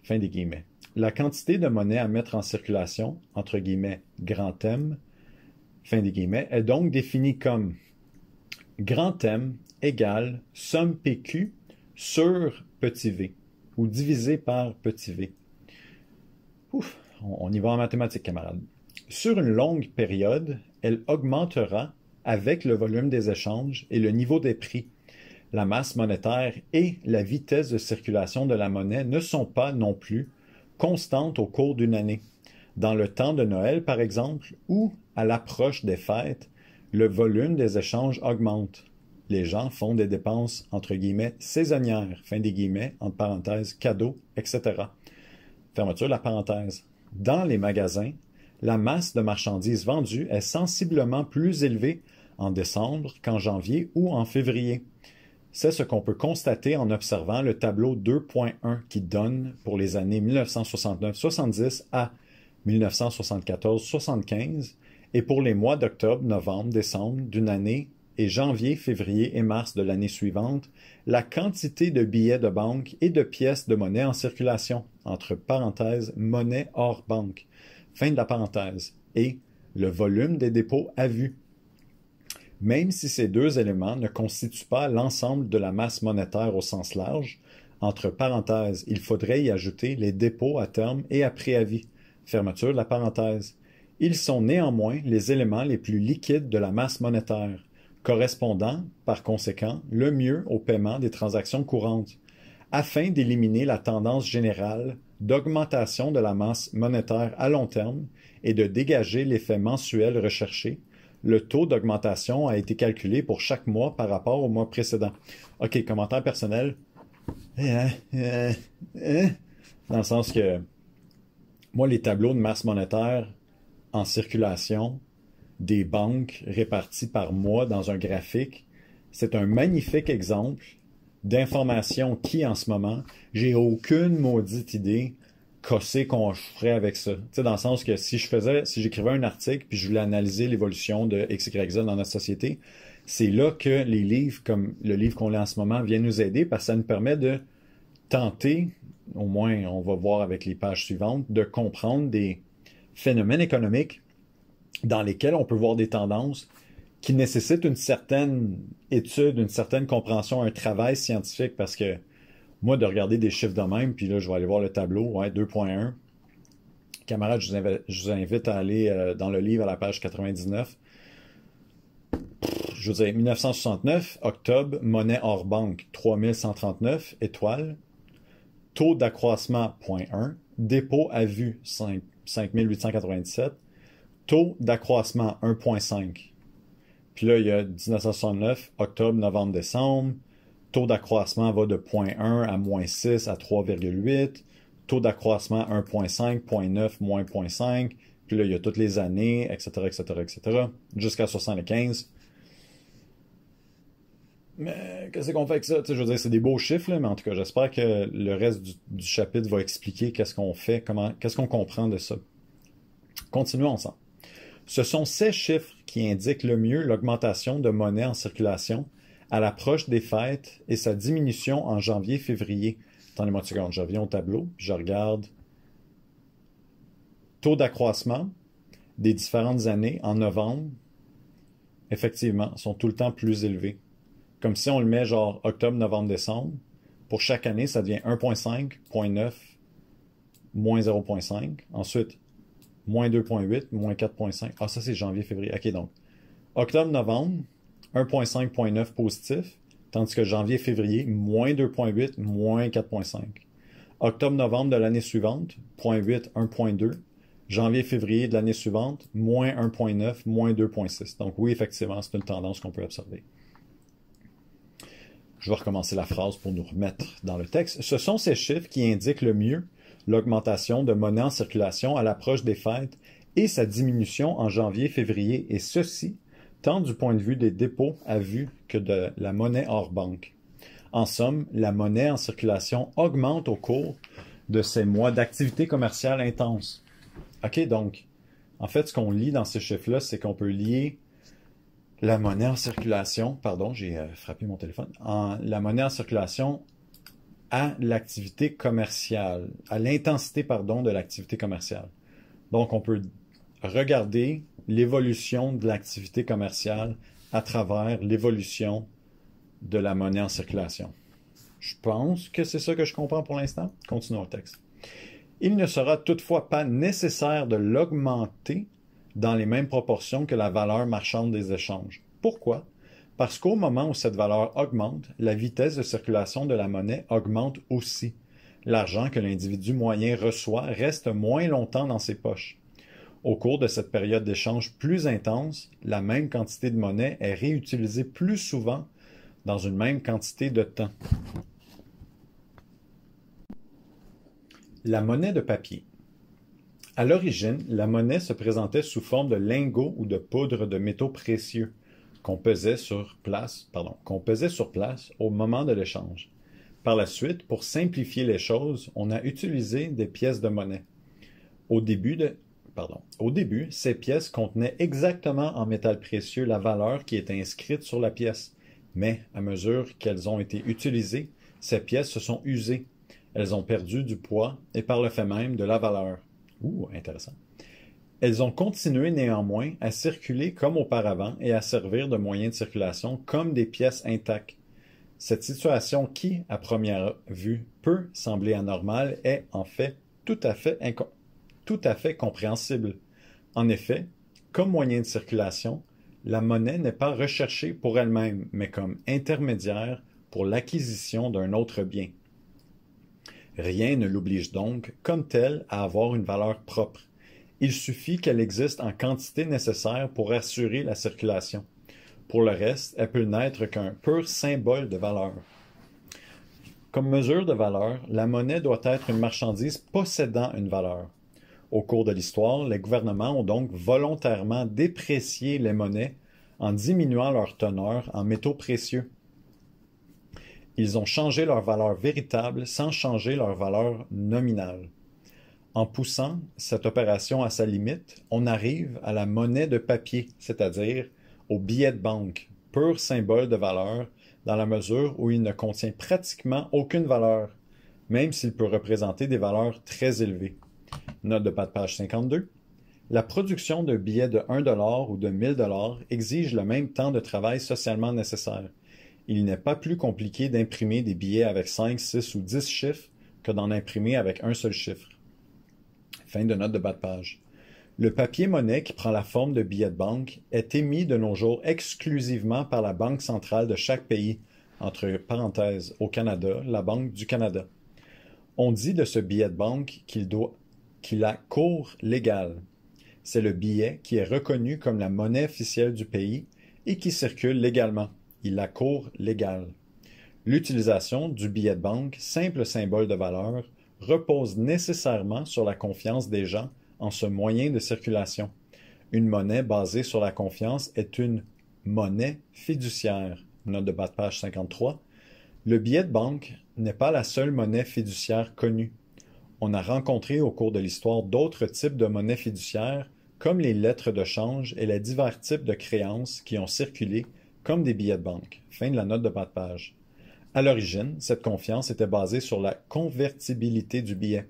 Fin des guillemets. La quantité de monnaie à mettre en circulation, entre guillemets, grand M, fin des guillemets, est donc définie comme grand M égale somme PQ sur petit v, ou divisé par petit v. Ouf, on y va en mathématiques, camarades. Sur une longue période, elle augmentera avec le volume des échanges et le niveau des prix. La masse monétaire et la vitesse de circulation de la monnaie ne sont pas non plus constantes au cours d'une année. Dans le temps de Noël, par exemple, ou à l'approche des fêtes, le volume des échanges augmente. Les gens font des dépenses, entre guillemets, saisonnières, fin des guillemets, entre parenthèses, cadeaux, etc. Fermeture de la parenthèse. Dans les magasins, la masse de marchandises vendues est sensiblement plus élevée en décembre qu'en janvier ou en février. C'est ce qu'on peut constater en observant le tableau 2.1 qui donne pour les années 1969-70 à 1974-75 et pour les mois d'octobre, novembre, décembre d'une année et janvier, février et mars de l'année suivante, la quantité de billets de banque et de pièces de monnaie en circulation, entre parenthèses, monnaie hors banque. Fin de la parenthèse, et le volume des dépôts à vue. Même si ces deux éléments ne constituent pas l'ensemble de la masse monétaire au sens large, entre parenthèses, il faudrait y ajouter les dépôts à terme et à préavis. Fermeture de la parenthèse. Ils sont néanmoins les éléments les plus liquides de la masse monétaire, correspondant, par conséquent, le mieux au paiement des transactions courantes. Afin d'éliminer la tendance générale d'augmentation de la masse monétaire à long terme et de dégager l'effet mensuel recherché, le taux d'augmentation a été calculé pour chaque mois par rapport au mois précédent. OK, commentaire personnel. Dans le sens que moi, les tableaux de masse monétaire en circulation des banques réparties par mois dans un graphique, c'est un magnifique exemple d'informations qui, en ce moment, j'ai aucune maudite idée qu'est-ce qu'on ferait avec ça. Tu sais, dans le sens que si j'écrivais un article puis je voulais analyser l'évolution de X, Y, Z dans notre société, c'est là que les livres, comme le livre qu'on lit en ce moment, viennent nous aider parce que ça nous permet de tenter, au moins on va voir avec les pages suivantes, de comprendre des phénomènes économiques dans lesquels on peut voir des tendances qui nécessitent une certaine étude, une certaine compréhension, un travail scientifique, parce que moi, de regarder des chiffres de même, puis là, je vais aller voir le tableau, ouais, 2.1. Camarades, je vous invite à aller dans le livre à la page 99. Je vous dis, 1969, octobre, monnaie hors banque, 3139, étoiles. Taux d'accroissement, 0.1. Dépôt à vue, 5897. Taux d'accroissement, 1.5. Puis là, il y a 1969, octobre, novembre, décembre. Taux d'accroissement va de 0,1 à -6 à 3,8. Taux d'accroissement 1,5, 0,9, moins 0,5. Puis là, il y a toutes les années, etc., etc., etc., jusqu'à 75. Mais qu'est-ce qu'on fait avec ça? Tu sais, je veux dire, c'est des beaux chiffres, là, mais en tout cas, j'espère que le reste du chapitre va expliquer qu'est-ce qu'on fait, qu'est-ce qu'on comprend de ça. Continuons ensemble. Ce sont ces chiffres qui indiquent le mieux l'augmentation de monnaie en circulation à l'approche des fêtes et sa diminution en janvier-février. Attendez-moi une seconde, je reviens au tableau, puis je regarde taux d'accroissement des différentes années en novembre, effectivement, sont tout le temps plus élevés. Comme si on le met genre octobre, novembre, décembre. Pour chaque année, ça devient 1,5, 0,9, moins 0,5. Ensuite, moins 2,8, moins 4,5. Ah, ça, c'est janvier, février. OK, donc, octobre, novembre, 1,5, 0,9 positif, tandis que janvier, février, moins 2,8, moins 4,5. Octobre, novembre de l'année suivante, 0,8, 1,2. Janvier, février de l'année suivante, moins 1,9, moins 2,6. Donc oui, effectivement, c'est une tendance qu'on peut observer. Je vais recommencer la phrase pour nous remettre dans le texte. Ce sont ces chiffres qui indiquent le mieux l'augmentation de monnaie en circulation à l'approche des fêtes et sa diminution en janvier-février, et ceci tant du point de vue des dépôts à vue que de la monnaie hors banque. En somme, la monnaie en circulation augmente au cours de ces mois d'activité commerciale intense. OK, donc, en fait, ce qu'on lit dans ces chiffres-là, c'est qu'on peut lier la monnaie en circulation, pardon, j'ai frappé mon téléphone, la monnaie en circulation à l'activité commerciale, à l'intensité, pardon, de l'activité commerciale. Donc, on peut regarder l'évolution de l'activité commerciale à travers l'évolution de la monnaie en circulation. Je pense que c'est ça que je comprends pour l'instant. Continuons le texte. Il ne sera toutefois pas nécessaire de l'augmenter dans les mêmes proportions que la valeur marchande des échanges. Pourquoi? Parce qu'au moment où cette valeur augmente, la vitesse de circulation de la monnaie augmente aussi. L'argent que l'individu moyen reçoit reste moins longtemps dans ses poches. Au cours de cette période d'échange plus intense, la même quantité de monnaie est réutilisée plus souvent dans une même quantité de temps. La monnaie de papier. À l'origine, la monnaie se présentait sous forme de lingots ou de poudre de métaux précieux qu'on pesait sur place au moment de l'échange. Par la suite, pour simplifier les choses, on a utilisé des pièces de monnaie. Au début, ces pièces contenaient exactement en métal précieux la valeur qui était inscrite sur la pièce. Mais, à mesure qu'elles ont été utilisées, ces pièces se sont usées. Elles ont perdu du poids et par le fait même de la valeur. Intéressant. Elles ont continué néanmoins à circuler comme auparavant et à servir de moyen de circulation comme des pièces intactes. Cette situation qui, à première vue, peut sembler anormale est en fait tout à fait compréhensible. En effet, comme moyen de circulation, la monnaie n'est pas recherchée pour elle-même, mais comme intermédiaire pour l'acquisition d'un autre bien. Rien ne l'oblige donc, comme telle, à avoir une valeur propre. Il suffit qu'elle existe en quantité nécessaire pour assurer la circulation. Pour le reste, elle peut n'être qu'un pur symbole de valeur. Comme mesure de valeur, la monnaie doit être une marchandise possédant une valeur. Au cours de l'histoire, les gouvernements ont donc volontairement déprécié les monnaies en diminuant leur teneur en métaux précieux. Ils ont changé leur valeur véritable sans changer leur valeur nominale. En poussant cette opération à sa limite, on arrive à la monnaie de papier, c'est-à-dire au billet de banque, pur symbole de valeur, dans la mesure où il ne contient pratiquement aucune valeur, même s'il peut représenter des valeurs très élevées. Note de bas de page 52. La production de billets de 1 $ ou de 1000 $ exige le même temps de travail socialement nécessaire. Il n'est pas plus compliqué d'imprimer des billets avec 5, 6 ou 10 chiffres que d'en imprimer avec un seul chiffre. Fin de note de bas de page. Le papier-monnaie qui prend la forme de billets de banque est émis de nos jours exclusivement par la Banque centrale de chaque pays, entre parenthèses, au Canada, la Banque du Canada. On dit de ce billet de banque qu'il a cours légal. C'est le billet qui est reconnu comme la monnaie officielle du pays et qui circule légalement. Il a cours légale. L'utilisation du billet de banque, simple symbole de valeur, repose nécessairement sur la confiance des gens en ce moyen de circulation. Une monnaie basée sur la confiance est une monnaie fiduciaire. Note de bas de page 53. Le billet de banque n'est pas la seule monnaie fiduciaire connue. On a rencontré au cours de l'histoire d'autres types de monnaies fiduciaires, comme les lettres de change et les divers types de créances qui ont circulé comme des billets de banque. Fin de la note de bas de page. À l'origine, cette confiance était basée sur la convertibilité du billet.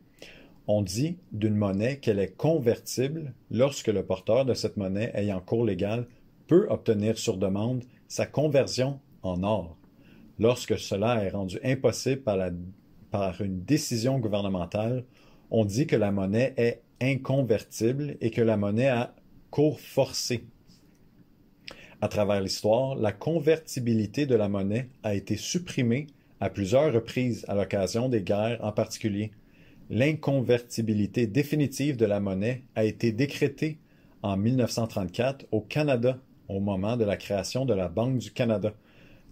On dit d'une monnaie qu'elle est convertible lorsque le porteur de cette monnaie ayant cours légal peut obtenir sur demande sa conversion en or. Lorsque cela est rendu impossible par une décision gouvernementale, on dit que la monnaie est inconvertible et que la monnaie a cours forcé. À travers l'histoire, la convertibilité de la monnaie a été supprimée à plusieurs reprises à l'occasion des guerres en particulier. L'inconvertibilité définitive de la monnaie a été décrétée en 1934 au Canada au moment de la création de la Banque du Canada.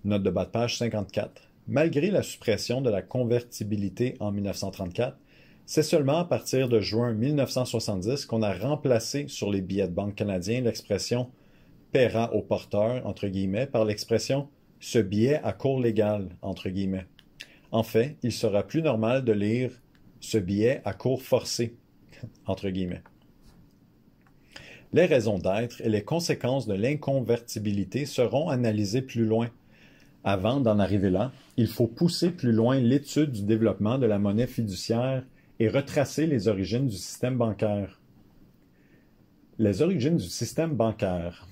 Note de bas de page 54. Malgré la suppression de la convertibilité en 1934, c'est seulement à partir de juin 1970 qu'on a remplacé sur les billets de banque canadiens l'expression « paiera au porteur » entre guillemets par l'expression « ce billet à cours légal » entre guillemets. En fait, il sera plus normal de lire « ce billet à cours forcé » entre guillemets. Les raisons d'être et les conséquences de l'inconvertibilité seront analysées plus loin. Avant d'en arriver là, il faut pousser plus loin l'étude du développement de la monnaie fiduciaire et retracer les origines du système bancaire. Les origines du système bancaire.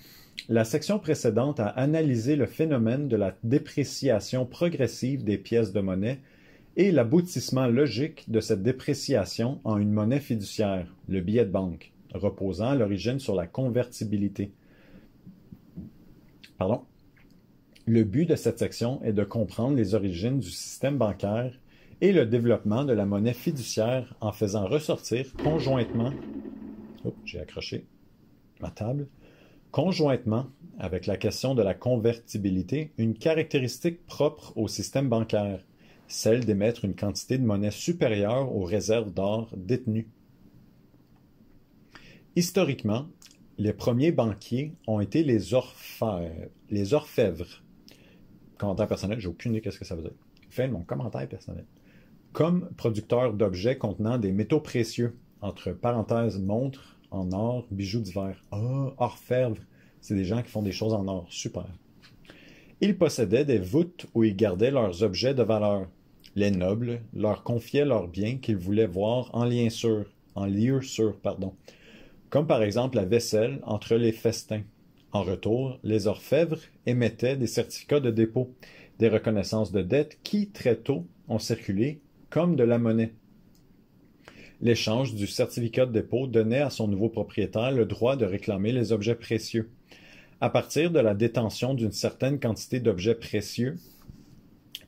La section précédente a analysé le phénomène de la dépréciation progressive des pièces de monnaie et l'aboutissement logique de cette dépréciation en une monnaie fiduciaire, le billet de banque, reposant à l'origine sur la convertibilité. Le but de cette section est de comprendre les origines du système bancaire et le développement de la monnaie fiduciaire en faisant ressortir conjointement avec la question de la convertibilité, une caractéristique propre au système bancaire, celle d'émettre une quantité de monnaie supérieure aux réserves d'or détenues. Historiquement, les premiers banquiers ont été les orfèvres. Commentaire personnel, j'ai aucune idée de ce que ça veut dire. Fin de mon commentaire personnel. Comme producteurs d'objets contenant des métaux précieux, entre parenthèses montres en or, bijoux divers. Ah, orfèvres, c'est des gens qui font des choses en or. Super. Ils possédaient des voûtes où ils gardaient leurs objets de valeur. Les nobles leur confiaient leurs biens qu'ils voulaient voir en lieu sûr, comme par exemple la vaisselle entre les festins. En retour, les orfèvres émettaient des certificats de dépôt, des reconnaissances de dette qui, très tôt, ont circulé comme de la monnaie. L'échange du certificat de dépôt donnait à son nouveau propriétaire le droit de réclamer les objets précieux. À partir de la détention d'une certaine quantité d'objets précieux,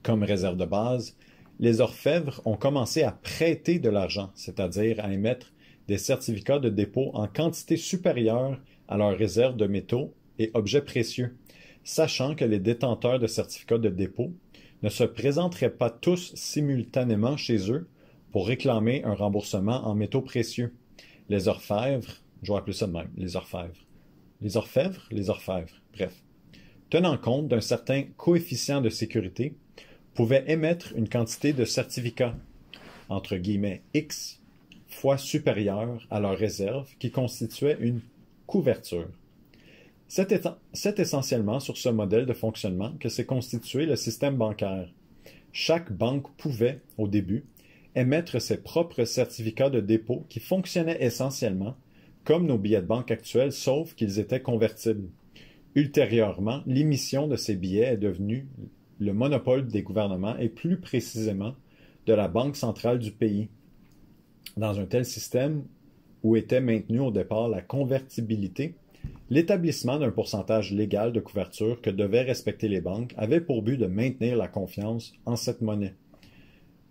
comme réserve de base, les orfèvres ont commencé à prêter de l'argent, c'est-à-dire à émettre des certificats de dépôt en quantité supérieure à leurs réserves de métaux et objets précieux, sachant que les détenteurs de certificats de dépôt ne se présenteraient pas tous simultanément chez eux pour réclamer un remboursement en métaux précieux. Les orfèvres, je vais appeler ça de même, les orfèvres. Les orfèvres, bref. Tenant compte d'un certain coefficient de sécurité, pouvaient émettre une quantité de certificats, entre guillemets X, fois supérieure à leur réserve qui constituait une couverture. C'est essentiellement sur ce modèle de fonctionnement que s'est constitué le système bancaire. Chaque banque pouvait, au début, émettre ses propres certificats de dépôt qui fonctionnaient essentiellement comme nos billets de banque actuels, sauf qu'ils étaient convertibles. Ultérieurement, l'émission de ces billets est devenue le monopole des gouvernements et plus précisément de la Banque centrale du pays. Dans un tel système où était maintenue au départ la convertibilité, l'établissement d'un pourcentage légal de couverture que devaient respecter les banques avait pour but de maintenir la confiance en cette monnaie.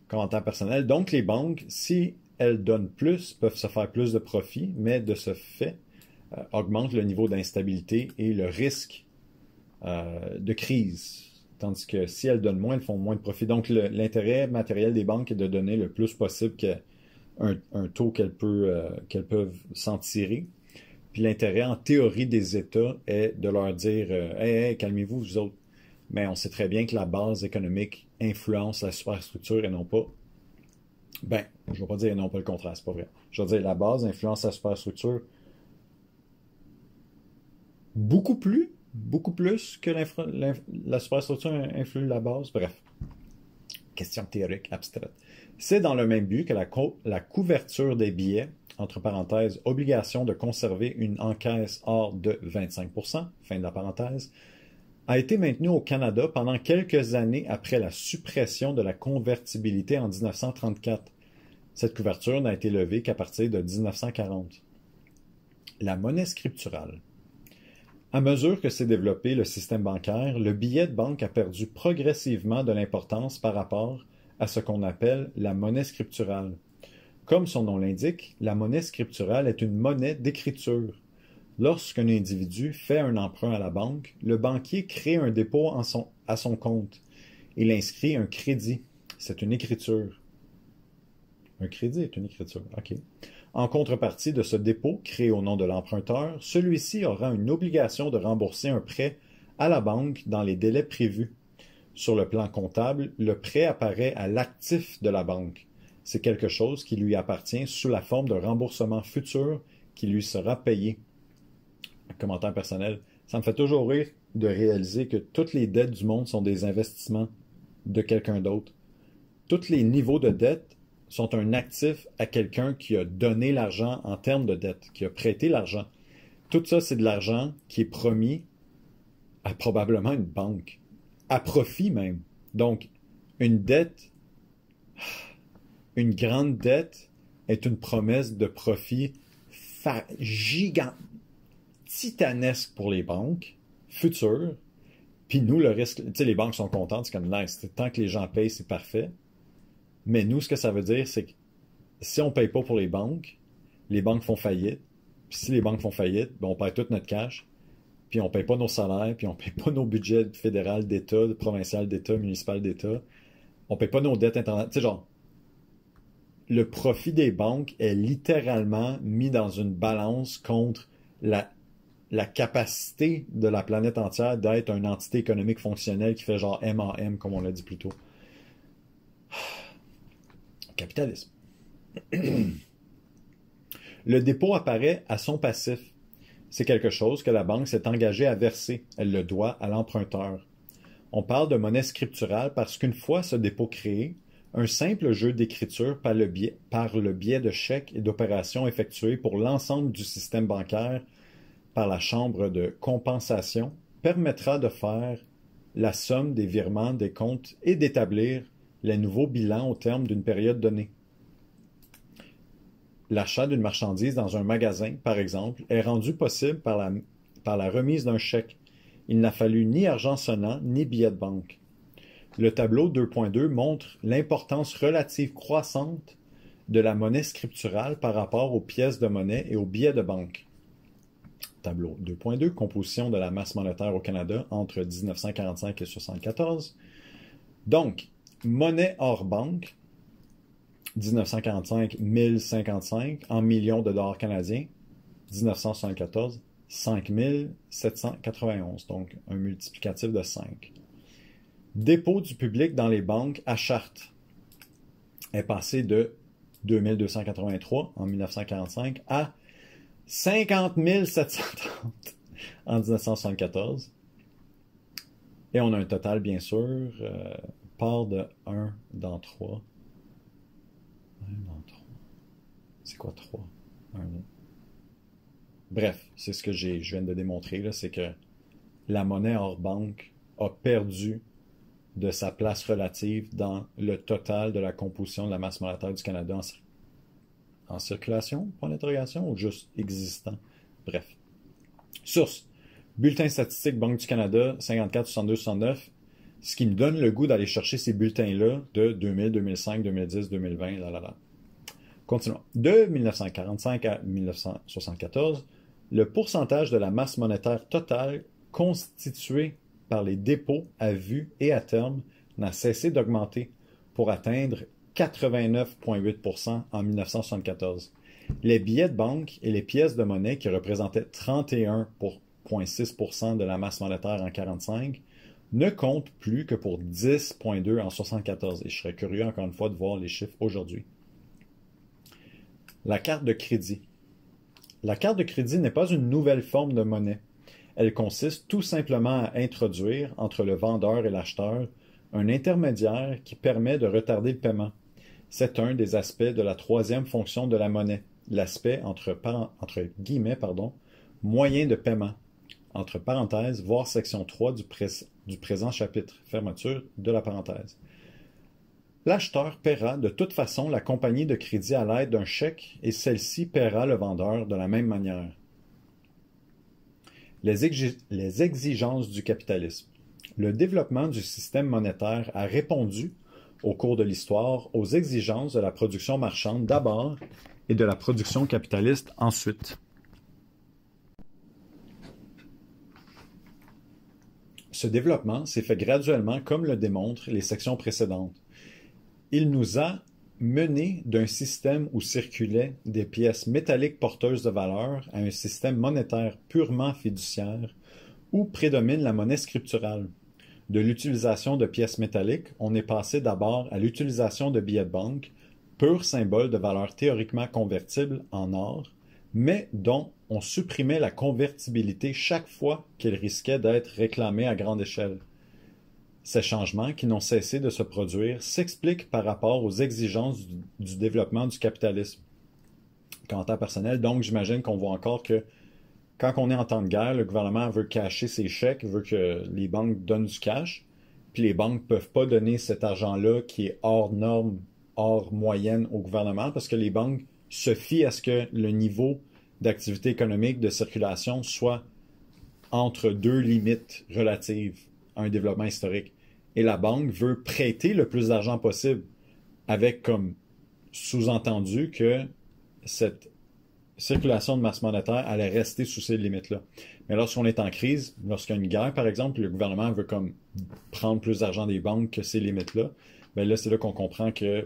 Commentaire personnel. Donc les banques, si elles donnent plus, peuvent se faire plus de profit, mais de ce fait, augmentent le niveau d'instabilité et le risque de crise. Tandis que si elles donnent moins, elles font moins de profit. Donc, l'intérêt matériel des banques est de donner le plus possible un taux qu'elles peuvent s'en tirer. Puis l'intérêt, en théorie, des États est de leur dire hey, calmez-vous, vous autres. Mais on sait très bien que la base économique influence la superstructure et non pas. Ben, je ne vais pas dire et non pas le contraire, c'est pas vrai. Je vais dire la base influence la superstructure beaucoup plus que la superstructure influe la base. Bref, question théorique abstraite. C'est dans le même but que la couverture des billets, entre parenthèses, obligation de conserver une encaisse hors de 25%, fin de la parenthèse, a été maintenue au Canada pendant quelques années après la suppression de la convertibilité en 1934. Cette couverture n'a été levée qu'à partir de 1940. La monnaie scripturale. À mesure que s'est développé le système bancaire, le billet de banque a perdu progressivement de l'importance par rapport à ce qu'on appelle la monnaie scripturale. Comme son nom l'indique, la monnaie scripturale est une monnaie d'écriture. Lorsqu'un individu fait un emprunt à la banque, le banquier crée un dépôt à son compte. Il inscrit un crédit. C'est une écriture. Un crédit est une écriture. OK. En contrepartie de ce dépôt créé au nom de l'emprunteur, celui-ci aura une obligation de rembourser un prêt à la banque dans les délais prévus. Sur le plan comptable, le prêt apparaît à l'actif de la banque. C'est quelque chose qui lui appartient sous la forme de remboursement futur qui lui sera payé. Un commentaire personnel. Ça me fait toujours rire de réaliser que toutes les dettes du monde sont des investissements de quelqu'un d'autre. Tous les niveaux de dette sont un actif à quelqu'un qui a donné l'argent en termes de dette, qui a prêté l'argent. Tout ça, c'est de l'argent qui est promis à probablement une banque, à profit même. Donc, une dette, une grande dette est une promesse de profit gigantesque, titanesque pour les banques futures. Puis nous, le risque, tu sais, les banques sont contentes, c'est comme nice. Tant que les gens payent, c'est parfait. Mais nous, ce que ça veut dire, c'est que si on ne paye pas pour les banques font faillite. Puis si les banques font faillite, ben on perd tout notre cash. Puis on ne paye pas nos salaires, puis on ne paye pas nos budgets fédéral d'État, provincial d'État, municipal d'État. On ne paye pas nos dettes internationales. Tu sais, genre, le profit des banques est littéralement mis dans une balance contre la capacité de la planète entière d'être une entité économique fonctionnelle qui fait genre M en M, comme on l'a dit plus tôt. Capitalisme. Le dépôt apparaît à son passif. C'est quelque chose que la banque s'est engagée à verser. Elle le doit à l'emprunteur. On parle de monnaie scripturale parce qu'une fois ce dépôt créé, un simple jeu d'écriture par le biais de chèques et d'opérations effectuées pour l'ensemble du système bancaire par la Chambre de compensation permettra de faire la somme des virements des comptes et d'établir les nouveaux bilans au terme d'une période donnée. L'achat d'une marchandise dans un magasin, par exemple, est rendu possible par la remise d'un chèque. Il n'a fallu ni argent sonnant, ni billet de banque. Le tableau 2.2 montre l'importance relative croissante de la monnaie scripturale par rapport aux pièces de monnaie et aux billets de banque. Tableau 2.2, composition de la masse monétaire au Canada entre 1945 et 1974. Donc, monnaie hors banque, 1945, 1055 en millions de dollars canadiens. 1974, 5791, donc un multiplicatif de 5. Dépôt du public dans les banques à charte est passé de 2283 en 1945 à 50 730 en 1974. Et on a un total, bien sûr, part de 1 dans 3. 1 dans 3. C'est quoi 3? 1 dans... Bref, c'est ce que je viens de démontrer, là, c'est que la monnaie hors banque a perdu de sa place relative dans le total de la composition de la masse monétaire du Canada en circulation, point d'interrogation, ou juste existant. Bref. Source. Bulletin statistique Banque du Canada, 54, 62, 69. Ce qui me donne le goût d'aller chercher ces bulletins-là de 2000, 2005, 2010, 2020, là. Continuons. De 1945 à 1974, le pourcentage de la masse monétaire totale constituée par les dépôts à vue et à terme n'a cessé d'augmenter pour atteindre 89,8% en 1974. Les billets de banque et les pièces de monnaie qui représentaient 31,6% de la masse monétaire en 1945 ne comptent plus que pour 10,2% en 1974. Et je serais curieux encore une fois de voir les chiffres aujourd'hui. La carte de crédit. La carte de crédit n'est pas une nouvelle forme de monnaie. Elle consiste tout simplement à introduire entre le vendeur et l'acheteur un intermédiaire qui permet de retarder le paiement. C'est un des aspects de la troisième fonction de la monnaie, l'aspect entre guillemets, moyen de paiement, entre parenthèses, voir section 3 du présent chapitre, fermeture de la parenthèse. L'acheteur paiera de toute façon la compagnie de crédit à l'aide d'un chèque et celle-ci paiera le vendeur de la même manière. Les exigences du capitalisme. Le développement du système monétaire a répondu, au cours de l'histoire, aux exigences de la production marchande d'abord et de la production capitaliste ensuite. Ce développement s'est fait graduellement comme le démontrent les sections précédentes. Il nous a menés d'un système où circulaient des pièces métalliques porteuses de valeur à un système monétaire purement fiduciaire où prédomine la monnaie scripturale. De l'utilisation de pièces métalliques, on est passé d'abord à l'utilisation de billets de banque, pur symbole de valeur théoriquement convertible en or, mais dont on supprimait la convertibilité chaque fois qu'elle risquait d'être réclamée à grande échelle. Ces changements, qui n'ont cessé de se produire, s'expliquent par rapport aux exigences du développement du capitalisme. Commentaire personnel, donc j'imagine qu'on voit encore que quand on est en temps de guerre, le gouvernement veut cacher ses chèques, veut que les banques donnent du cash, puis les banques ne peuvent pas donner cet argent-là qui est hors norme, hors moyenne au gouvernement, parce que les banques se fient à ce que le niveau d'activité économique, de circulation, soit entre deux limites relatives à un développement historique. Et la banque veut prêter le plus d'argent possible, avec comme sous-entendu que cette circulation de masse monétaire allait rester sous ces limites-là. Mais lorsqu'on est en crise, lorsqu'il y a une guerre, par exemple, le gouvernement veut comme prendre plus d'argent des banques que ces limites-là, bien là, c'est là qu'on comprend que,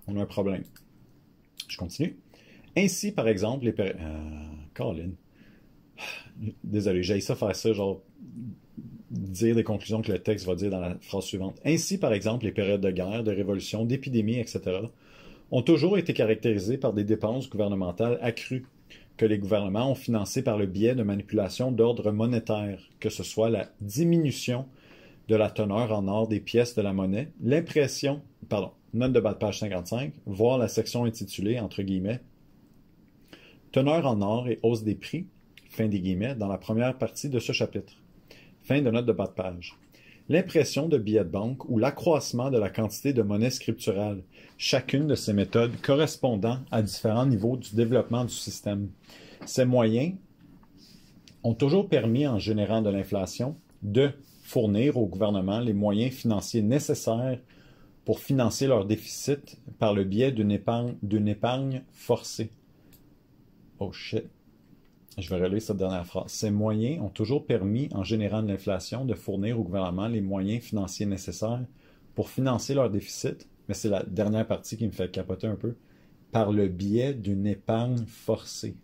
on a un problème. Je continue. Ainsi, par exemple, Colin. Désolé, j'ai ça faire ça, genre dire des conclusions que le texte va dire dans la phrase suivante. Ainsi, par exemple, les périodes de guerre, de révolution, d'épidémie, etc., ont toujours été caractérisées par des dépenses gouvernementales accrues, que les gouvernements ont financées par le biais de manipulations d'ordre monétaire, que ce soit la diminution de la teneur en or des pièces de la monnaie, note de bas de page 55, voir la section intitulée, entre guillemets, teneur en or et hausse des prix, fin des guillemets, dans la première partie de ce chapitre. Fin de note de bas de page. L'impression de billets de banque ou l'accroissement de la quantité de monnaie scripturale, chacune de ces méthodes correspondant à différents niveaux du développement du système. Ces moyens ont toujours permis, en générant de l'inflation, de fournir au gouvernement les moyens financiers nécessaires pour financer leur déficit par le biais d'une épargne forcée. Oh shit. Je vais relire cette dernière phrase. Ces moyens ont toujours permis, en générant de l'inflation, de fournir au gouvernement les moyens financiers nécessaires pour financer leur déficit, mais c'est la dernière partie qui me fait capoter un peu, par le biais d'une épargne forcée.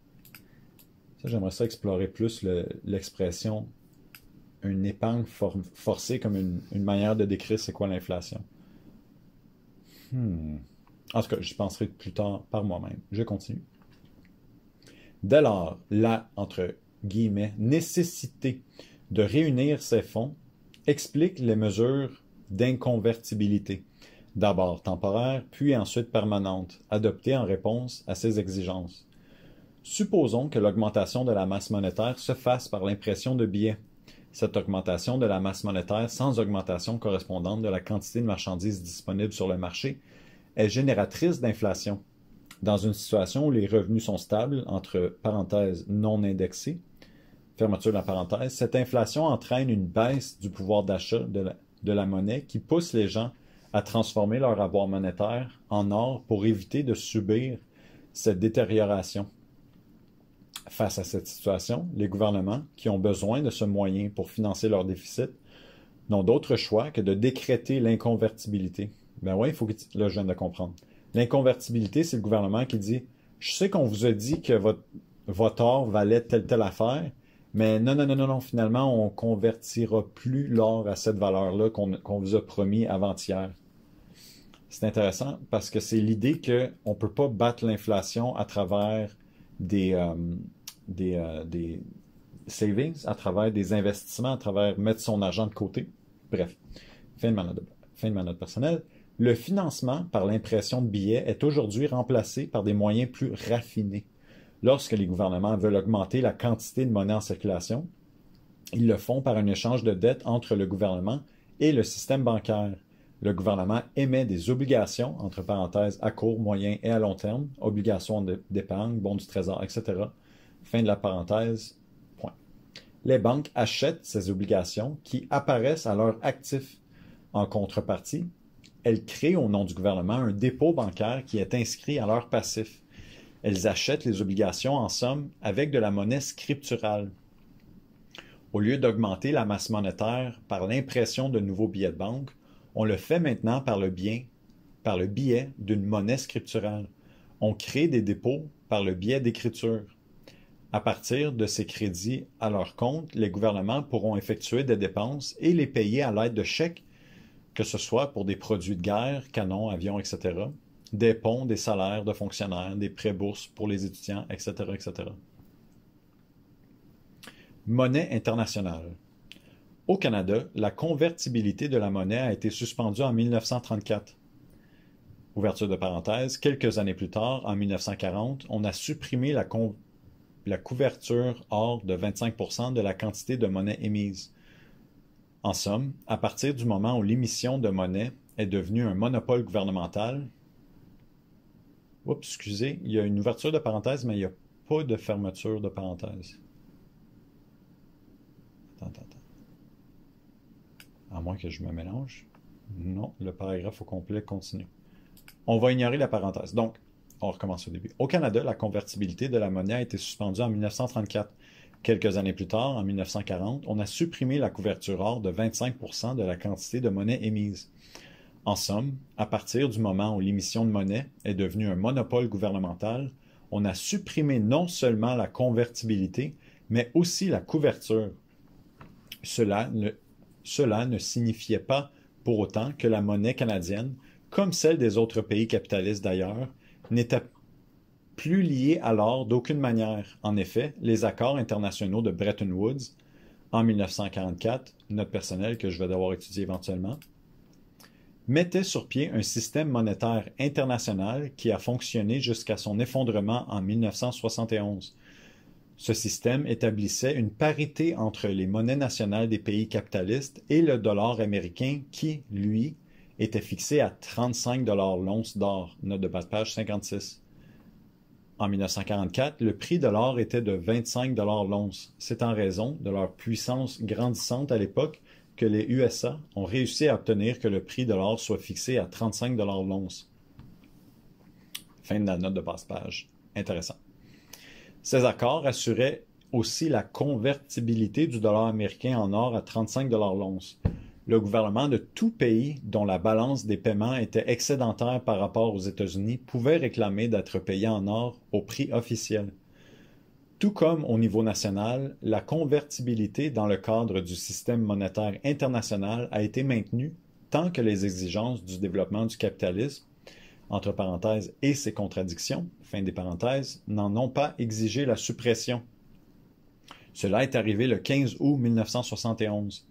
Ça, j'aimerais ça explorer plus l'expression une épargne forcée comme une manière de décrire c'est quoi l'inflation. En tout cas, j'y penserai plus tard par moi-même. Je continue. Dès lors, la, entre guillemets, nécessité de réunir ces fonds explique les mesures d'inconvertibilité, d'abord temporaires, puis ensuite permanentes, adoptées en réponse à ces exigences. Supposons que l'augmentation de la masse monétaire se fasse par l'impression de billets. Cette augmentation de la masse monétaire sans augmentation correspondante de la quantité de marchandises disponibles sur le marché est génératrice d'inflation. Dans une situation où les revenus sont stables, entre parenthèses non indexés, fermeture de la parenthèse, cette inflation entraîne une baisse du pouvoir d'achat de la monnaie qui pousse les gens à transformer leur avoir monétaire en or pour éviter de subir cette détérioration. Face à cette situation, les gouvernements, qui ont besoin de ce moyen pour financer leur déficit, n'ont d'autre choix que de décréter l'inconvertibilité. Ben oui, il faut que... Là, je viens de comprendre. L'inconvertibilité, c'est le gouvernement qui dit « Je sais qu'on vous a dit que votre or valait telle affaire, mais non, finalement, on ne convertira plus l'or à cette valeur-là qu'on vous a promis avant-hier. » C'est intéressant parce que c'est l'idée qu'on ne peut pas battre l'inflation à travers des savings, à travers des investissements, à travers mettre son argent de côté. Bref, fin de ma note personnelle. Le financement par l'impression de billets est aujourd'hui remplacé par des moyens plus raffinés. Lorsque les gouvernements veulent augmenter la quantité de monnaie en circulation, ils le font par un échange de dettes entre le gouvernement et le système bancaire. Le gouvernement émet des obligations, entre parenthèses, à court, moyen et à long terme, obligations d'épargne, bons du trésor, etc. Fin de la parenthèse, point. Les banques achètent ces obligations qui apparaissent à leur actif. En contrepartie, elles créent au nom du gouvernement un dépôt bancaire qui est inscrit à leur passif. Elles achètent les obligations en somme avec de la monnaie scripturale. Au lieu d'augmenter la masse monétaire par l'impression de nouveaux billets de banque, on le fait maintenant par le biais d'une monnaie scripturale. On crée des dépôts par le biais d'écriture. À partir de ces crédits à leur compte, les gouvernements pourront effectuer des dépenses et les payer à l'aide de chèques, que ce soit pour des produits de guerre, canons, avions, etc., des ponts, des salaires de fonctionnaires, des prêts bourses pour les étudiants, etc., etc. Monnaie internationale. Au Canada, la convertibilité de la monnaie a été suspendue en 1934. Ouverture de parenthèse, quelques années plus tard, en 1940, on a supprimé la couverture or de 25% de la quantité de monnaie émise. En somme, à partir du moment où l'émission de monnaie est devenue un monopole gouvernemental, excusez, il y a une ouverture de parenthèse, mais il n'y a pas de fermeture de parenthèse. Attends. À moins que je me mélange. Non, le paragraphe au complet continue. On va ignorer la parenthèse. Donc, on recommence au début. Au Canada, la convertibilité de la monnaie a été suspendue en 1934. Quelques années plus tard, en 1940, on a supprimé la couverture or de 25% de la quantité de monnaie émise. En somme, à partir du moment où l'émission de monnaie est devenue un monopole gouvernemental, on a supprimé non seulement la convertibilité, mais aussi la couverture. Cela ne signifiait pas pour autant que la monnaie canadienne, comme celle des autres pays capitalistes d'ailleurs, n'était plus liée à l'or d'aucune manière. En effet, les accords internationaux de Bretton Woods, en 1944, note personnelle que je vais devoir étudier éventuellement, mettaient sur pied un système monétaire international qui a fonctionné jusqu'à son effondrement en 1971. Ce système établissait une parité entre les monnaies nationales des pays capitalistes et le dollar américain qui, lui, était fixé à 35 $ l'once d'or. Note de bas de page 56. En 1944, le prix de l'or était de 25 $ l'once. C'est en raison de leur puissance grandissante à l'époque que les USA ont réussi à obtenir que le prix de l'or soit fixé à 35 $ l'once. Fin de la note de bas de page. Intéressant. Ces accords assuraient aussi la convertibilité du dollar américain en or à 35 $ l'once. Le gouvernement de tout pays dont la balance des paiements était excédentaire par rapport aux États-Unis pouvait réclamer d'être payé en or au prix officiel. Tout comme au niveau national, la convertibilité dans le cadre du système monétaire international a été maintenue tant que les exigences du développement du capitalisme, entre parenthèses, et ses contradictions, fin des parenthèses, n'en ont pas exigé la suppression. Cela est arrivé le 15 août 1971.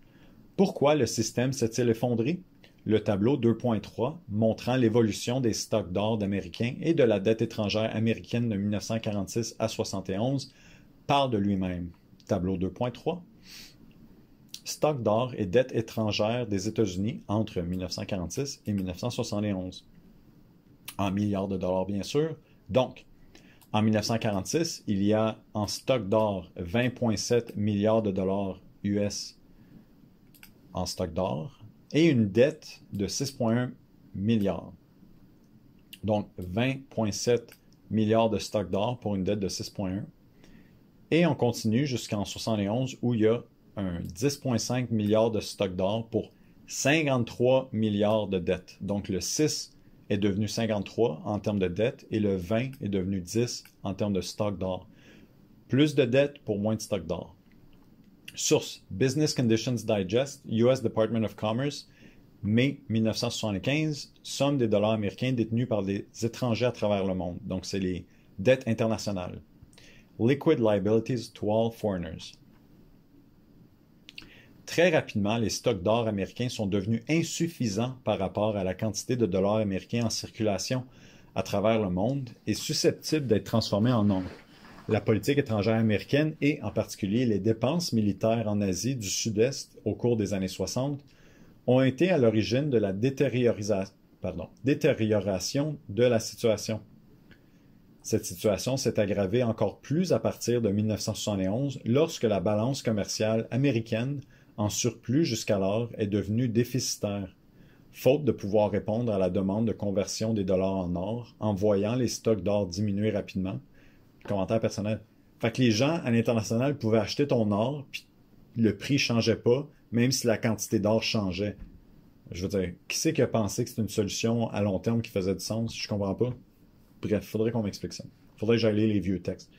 Pourquoi le système s'est-il effondré? Le tableau 2.3, montrant l'évolution des stocks d'or d'Américains et de la dette étrangère américaine de 1946 à 1971, parle de lui-même. Tableau 2.3. Stock d'or et dette étrangère des États-Unis entre 1946 et 1971. En milliards de dollars, bien sûr. Donc, en 1946, il y a en stock d'or 20,7 milliards de dollars US en stock d'or et une dette de 6,1 milliards. Donc, 20,7 milliards de stock d'or pour une dette de 6,1. Et on continue jusqu'en 1971 où il y a un 10,5 milliards de stock d'or pour 53 milliards de dettes. Donc le 6 est devenu 53 en termes de dettes et le 20 est devenu 10 en termes de stock d'or. Plus de dettes pour moins de stock d'or. Source: Business Conditions Digest, US Department of Commerce, mai 1975, somme des dollars américains détenus par des étrangers à travers le monde. Donc c'est les dettes internationales. Liquid liabilities to all foreigners. Très rapidement, les stocks d'or américains sont devenus insuffisants par rapport à la quantité de dollars américains en circulation à travers le monde et susceptibles d'être transformés en or. La politique étrangère américaine et en particulier les dépenses militaires en Asie du Sud-Est au cours des années 60 ont été à l'origine de la détérioration de la situation. Cette situation s'est aggravée encore plus à partir de 1971 lorsque la balance commerciale américaine en surplus jusqu'alors est devenue déficitaire, faute de pouvoir répondre à la demande de conversion des dollars en or en voyant les stocks d'or diminuer rapidement. Commentaire personnel. Fait que les gens à l'international pouvaient acheter ton or, puis le prix changeait pas, même si la quantité d'or changeait. Je veux dire, qui c'est qui a pensé que c'était une solution à long terme qui faisait du sens? Je comprends pas. Bref, faudrait qu'on m'explique ça. Faudrait que j'aille lire les vieux textes.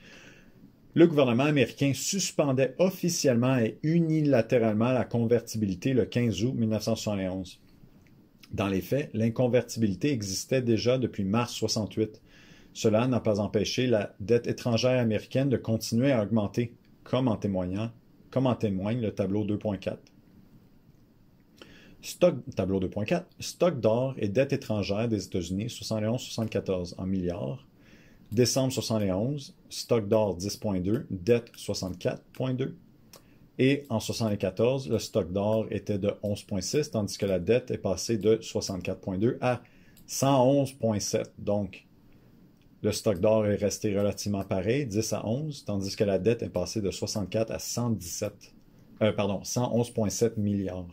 Le gouvernement américain suspendait officiellement et unilatéralement la convertibilité le 15 août 1971. Dans les faits, l'inconvertibilité existait déjà depuis mars 68. Cela n'a pas empêché la dette étrangère américaine de continuer à augmenter, comme en témoigne le tableau 2.4. Tableau 2.4. Stock d'or et dette étrangère des États-Unis 71-74 en milliards. Décembre 71, stock d'or 10.2, dette 64.2. Et en 74, le stock d'or était de 11.6, tandis que la dette est passée de 64.2 à 111.7. Donc, le stock d'or est resté relativement pareil, 10 à 11, tandis que la dette est passée de 64 à 111.7 milliards.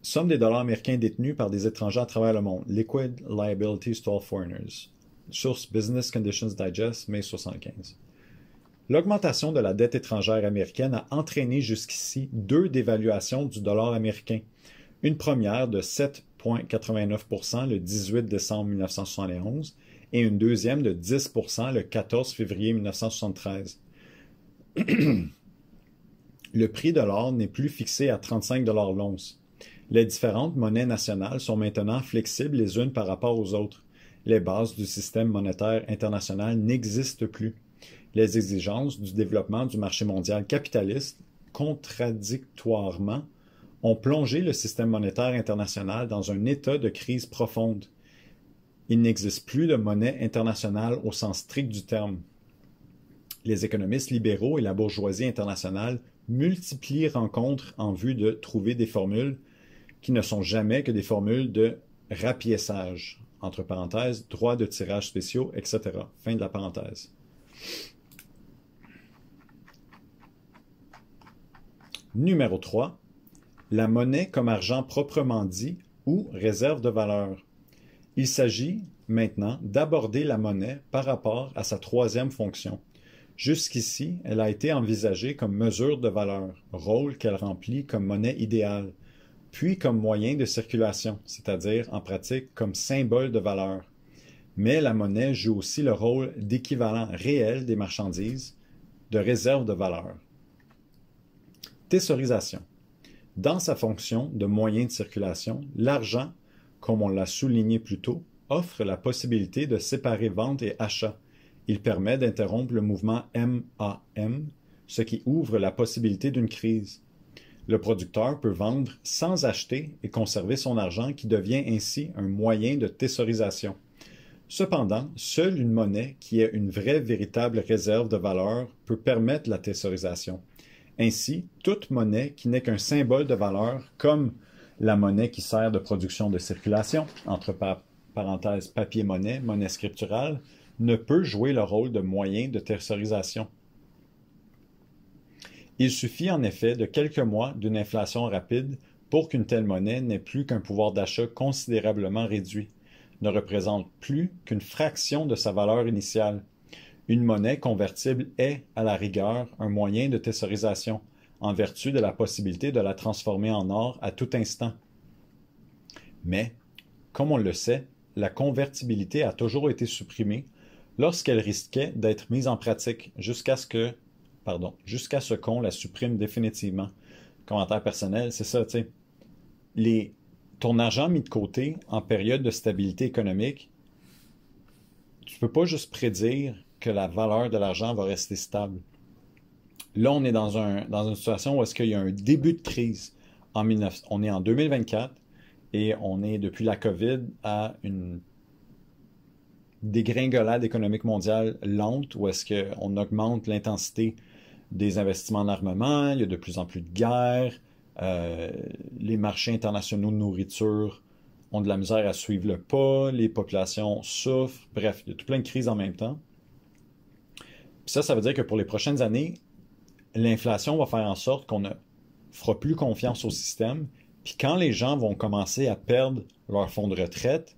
Somme des dollars américains détenus par des étrangers à travers le monde. Liquid liabilities to all foreigners. Source: Business Conditions Digest, mai 75. L'augmentation de la dette étrangère américaine a entraîné jusqu'ici 2 dévaluations du dollar américain. Une première de 7,89% le 18 décembre 1971 et une deuxième de 10% le 14 février 1973. Le prix de l'or n'est plus fixé à 35 $ l'once. Les différentes monnaies nationales sont maintenant flexibles les unes par rapport aux autres. Les bases du système monétaire international n'existent plus. Les exigences du développement du marché mondial capitaliste, contradictoirement, ont plongé le système monétaire international dans un état de crise profonde. Il n'existe plus de monnaie internationale au sens strict du terme. Les économistes libéraux et la bourgeoisie internationale multiplient rencontres en vue de trouver des formules qui ne sont jamais que des formules de rapiéçage, entre parenthèses, droits de tirage spéciaux, etc. Fin de la parenthèse. Numéro 3. La monnaie comme argent proprement dit ou réserve de valeur. Il s'agit maintenant d'aborder la monnaie par rapport à sa troisième fonction. Jusqu'ici, elle a été envisagée comme mesure de valeur, rôle qu'elle remplit comme monnaie idéale, puis comme moyen de circulation, c'est-à-dire en pratique comme symbole de valeur. Mais la monnaie joue aussi le rôle d'équivalent réel des marchandises, de réserve de valeur. Thésaurisation. Dans sa fonction de moyen de circulation, l'argent, comme on l'a souligné plus tôt, offre la possibilité de séparer vente et achat. Il permet d'interrompre le mouvement MAM, ce qui ouvre la possibilité d'une crise. Le producteur peut vendre sans acheter et conserver son argent qui devient ainsi un moyen de thésaurisation. Cependant, seule une monnaie qui ait une vraie véritable réserve de valeur peut permettre la thésaurisation. Ainsi, toute monnaie qui n'est qu'un symbole de valeur, comme la monnaie qui sert de production de circulation, entre parenthèses papier-monnaie, monnaie scripturale, ne peut jouer le rôle de moyen de thésaurisation. Il suffit en effet de quelques mois d'une inflation rapide pour qu'une telle monnaie n'ait plus qu'un pouvoir d'achat considérablement réduit, ne représente plus qu'une fraction de sa valeur initiale. Une monnaie convertible est, à la rigueur, un moyen de thésaurisation, en vertu de la possibilité de la transformer en or à tout instant. Mais, comme on le sait, la convertibilité a toujours été supprimée lorsqu'elle risquait d'être mise en pratique jusqu'à ce qu'on la supprime définitivement. Commentaire personnel, c'est ça, tu sais. Ton argent mis de côté en période de stabilité économique, tu peux pas juste prédire que la valeur de l'argent va rester stable. Là, on est dans une situation où est-ce qu'il y a un début de crise. On est en 2024 et on est depuis la COVID à une dégringolade économique mondiale lente où est-ce qu'on augmente l'intensité des investissements en armement, il y a de plus en plus de guerres, les marchés internationaux de nourriture ont de la misère à suivre le pas, les populations souffrent, bref, il y a tout plein de crises en même temps. Puis ça veut dire que pour les prochaines années, l'inflation va faire en sorte qu'on ne fera plus confiance au système, puis quand les gens vont commencer à perdre leur fonds de retraite,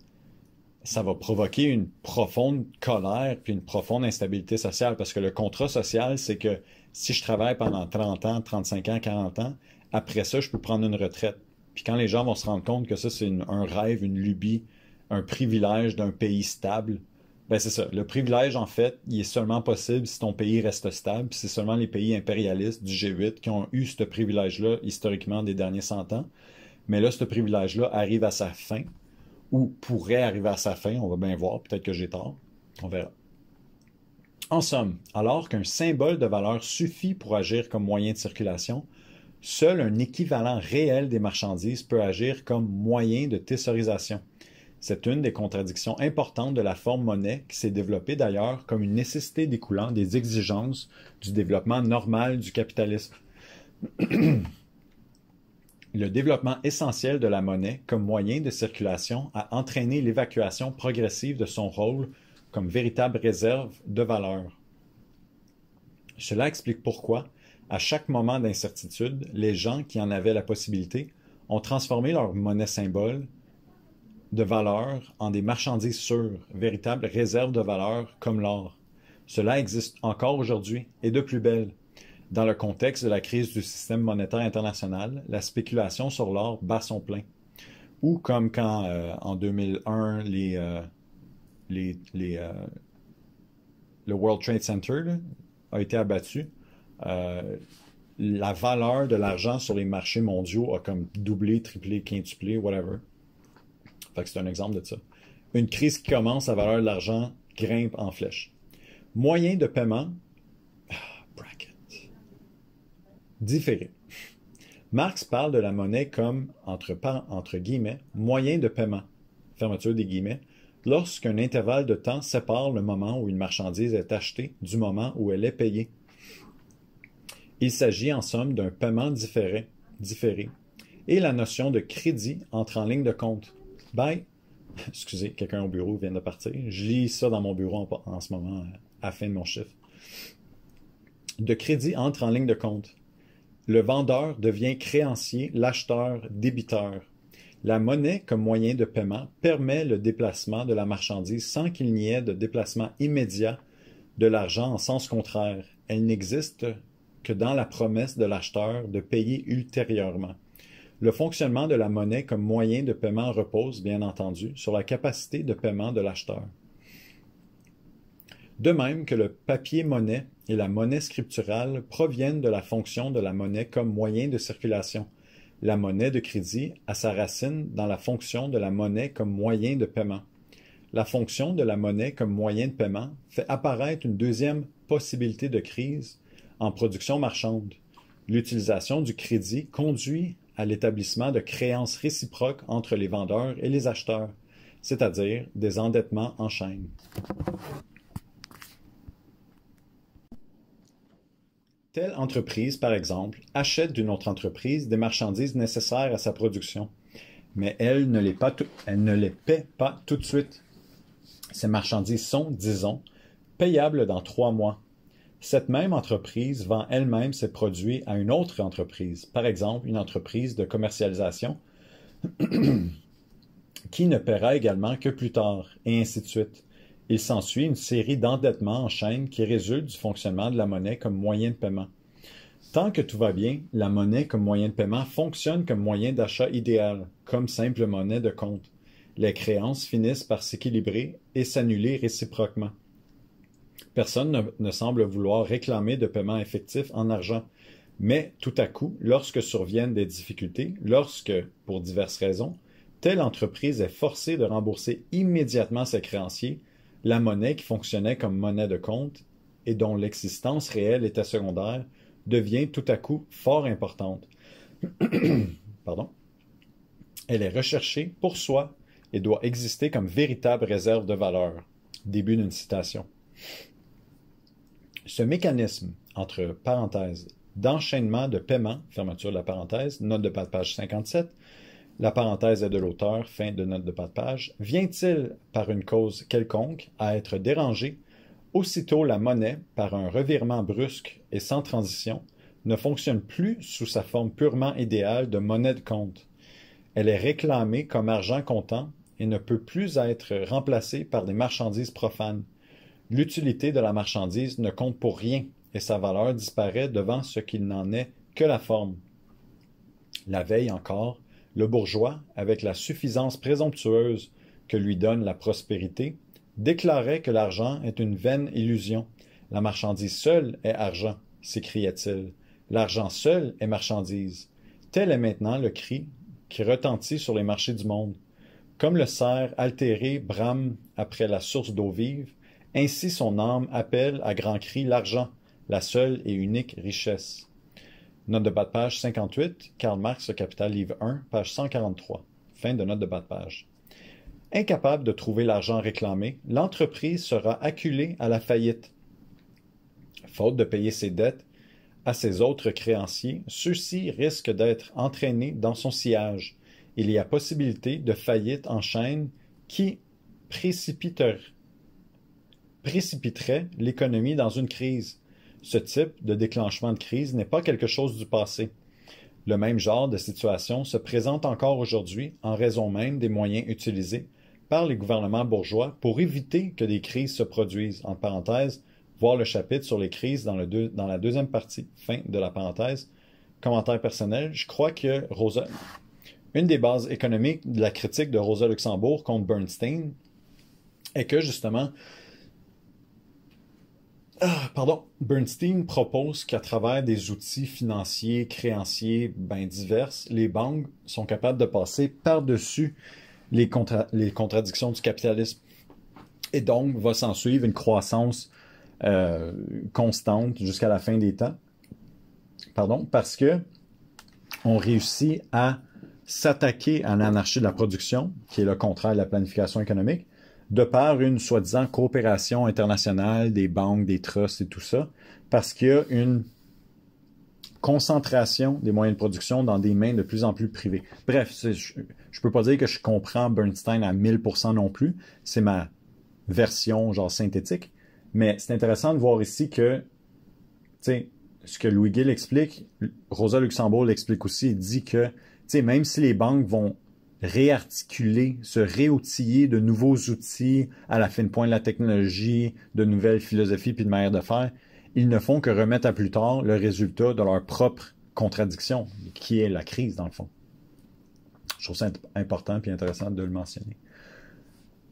ça va provoquer une profonde colère puis une profonde instabilité sociale parce que le contrat social, c'est que si je travaille pendant 30 ans, 35 ans, 40 ans, après ça, je peux prendre une retraite. Puis quand les gens vont se rendre compte que ça, c'est un rêve, une lubie, un privilège d'un pays stable, ben c'est ça. Le privilège, en fait, il est seulement possible si ton pays reste stable. Puis c'est seulement les pays impérialistes du G8 qui ont eu ce privilège-là historiquement des derniers 100 ans. Mais là, ce privilège-là arrive à sa fin ou pourrait arriver à sa fin, on va bien voir, peut-être que j'ai tort, on verra. En somme, alors qu'un symbole de valeur suffit pour agir comme moyen de circulation, seul un équivalent réel des marchandises peut agir comme moyen de thésaurisation. C'est une des contradictions importantes de la forme monnaie qui s'est développée d'ailleurs comme une nécessité découlant des exigences du développement normal du capitalisme. Le développement essentiel de la monnaie comme moyen de circulation a entraîné l'évacuation progressive de son rôle comme véritable réserve de valeur. Cela explique pourquoi, à chaque moment d'incertitude, les gens qui en avaient la possibilité ont transformé leur monnaie symbole de valeur en des marchandises sûres, véritables réserves de valeur comme l'or. Cela existe encore aujourd'hui et de plus belle. Dans le contexte de la crise du système monétaire international, la spéculation sur l'or bat son plein. Ou comme quand, en 2001, le World Trade Center là, a été abattu, la valeur de l'argent sur les marchés mondiaux a comme doublé, triplé, quintuplé, whatever. Fait que c'est un exemple de ça. Une crise qui commence, la valeur de l'argent grimpe en flèche. Moyen de paiement, bracket, différé. Marx parle de la monnaie comme, entre guillemets, moyen de paiement, fermeture des guillemets, lorsqu'un intervalle de temps sépare le moment où une marchandise est achetée du moment où elle est payée. Il s'agit en somme d'un paiement différé, et la notion de crédit entre en ligne de compte. Excusez, quelqu'un au bureau vient de partir. Je lis ça dans mon bureau en ce moment, à la fin de mon chiffre. De crédit entre en ligne de compte. Le vendeur devient créancier, l'acheteur débiteur. La monnaie comme moyen de paiement permet le déplacement de la marchandise sans qu'il n'y ait de déplacement immédiat de l'argent en sens contraire. Elle n'existe que dans la promesse de l'acheteur de payer ultérieurement. Le fonctionnement de la monnaie comme moyen de paiement repose, bien entendu, sur la capacité de paiement de l'acheteur. De même que le papier-monnaie et la monnaie scripturale proviennent de la fonction de la monnaie comme moyen de circulation. La monnaie de crédit a sa racine dans la fonction de la monnaie comme moyen de paiement. La fonction de la monnaie comme moyen de paiement fait apparaître une deuxième possibilité de crise en production marchande. L'utilisation du crédit conduit à l'établissement de créances réciproques entre les vendeurs et les acheteurs, c'est-à-dire des endettements en chaîne. Telle entreprise, par exemple, achète d'une autre entreprise des marchandises nécessaires à sa production, mais elle ne les paie pas tout de suite. Ces marchandises sont, disons, payables dans 3 mois. Cette même entreprise vend elle-même ses produits à une autre entreprise, par exemple une entreprise de commercialisation, qui ne paiera également que plus tard, et ainsi de suite. Il s'ensuit une série d'endettements en chaîne qui résultent du fonctionnement de la monnaie comme moyen de paiement. Tant que tout va bien, la monnaie comme moyen de paiement fonctionne comme moyen d'achat idéal, comme simple monnaie de compte. Les créances finissent par s'équilibrer et s'annuler réciproquement. Personne ne semble vouloir réclamer de paiement effectif en argent. Mais tout à coup, lorsque surviennent des difficultés, lorsque, pour diverses raisons, telle entreprise est forcée de rembourser immédiatement ses créanciers, la monnaie qui fonctionnait comme monnaie de compte et dont l'existence réelle était secondaire, devient tout à coup fort importante. Pardon. Elle est recherchée pour soi et doit exister comme véritable réserve de valeur. Début d'une citation. Ce mécanisme, entre parenthèses, d'enchaînement de paiement, fermeture de la parenthèse, note de bas de page 57, la parenthèse est de l'auteur, fin de note de bas de page, vient-il par une cause quelconque à être dérangé, aussitôt la monnaie, par un revirement brusque et sans transition, ne fonctionne plus sous sa forme purement idéale de monnaie de compte. Elle est réclamée comme argent comptant et ne peut plus être remplacée par des marchandises profanes. L'utilité de la marchandise ne compte pour rien et sa valeur disparaît devant ce qu'il n'en est que la forme. La veille encore, le bourgeois, avec la suffisance présomptueuse que lui donne la prospérité, déclarait que l'argent est une vaine illusion. La marchandise seule est argent, s'écriait-il. L'argent seul est marchandise. Tel est maintenant le cri qui retentit sur les marchés du monde. Comme le cerf altéré brame après la source d'eau vive, ainsi son âme appelle à grands cris l'argent, la seule et unique richesse. Note de bas de page 58, Karl Marx, Le Capital, livre 1, page 143. Fin de note de bas de page. Incapable de trouver l'argent réclamé, l'entreprise sera acculée à la faillite. Faute de payer ses dettes à ses autres créanciers, ceux-ci risquent d'être entraînés dans son sillage. Il y a possibilité de faillite en chaîne qui précipiterait l'économie dans une crise. Ce type de déclenchement de crise n'est pas quelque chose du passé. Le même genre de situation se présente encore aujourd'hui en raison même des moyens utilisés par les gouvernements bourgeois pour éviter que des crises se produisent. En parenthèse, voir le chapitre sur les crises dans la deuxième partie. Fin de la parenthèse. Commentaire personnel, je crois que une des bases économiques de la critique de Rosa Luxembourg contre Bernstein est que justement Bernstein propose qu'à travers des outils financiers, créanciers divers, les banques sont capables de passer par-dessus les contradictions du capitalisme. Et donc, va s'en suivre une croissance constante jusqu'à la fin des temps. Parce que on réussit à s'attaquer à l'anarchie de la production, qui est le contraire de la planification économique, de par une soi-disant coopération internationale des banques, des trusts et tout ça, parce qu'il y a une concentration des moyens de production dans des mains de plus en plus privées. Bref, je peux pas dire que je comprends Bernstein à 1000% non plus, c'est ma version genre synthétique, mais c'est intéressant de voir ici que, tu sais, ce que Louis Gill explique, Rosa Luxembourg l'explique aussi, il dit que, tu sais, même si les banques vont réarticuler, se réoutiller de nouveaux outils à la fine pointe de la technologie, de nouvelles philosophies puis de manières de faire, ils ne font que remettre à plus tard le résultat de leur propre contradiction, qui est la crise dans le fond. Je trouve ça important et intéressant de le mentionner.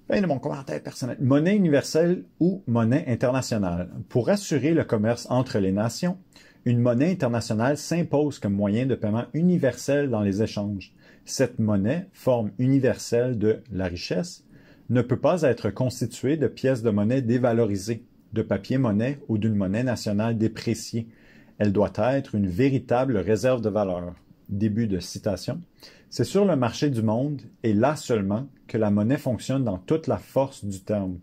Fin de mon commentaire personnel. Monnaie universelle ou monnaie internationale. Pour assurer le commerce entre les nations, une monnaie internationale s'impose comme moyen de paiement universel dans les échanges. Cette monnaie, forme universelle de la richesse, ne peut pas être constituée de pièces de monnaie dévalorisées, de papier-monnaie ou d'une monnaie nationale dépréciée. Elle doit être une véritable réserve de valeur. Début de citation. C'est sur le marché du monde, et là seulement, que la monnaie fonctionne dans toute la force du terme,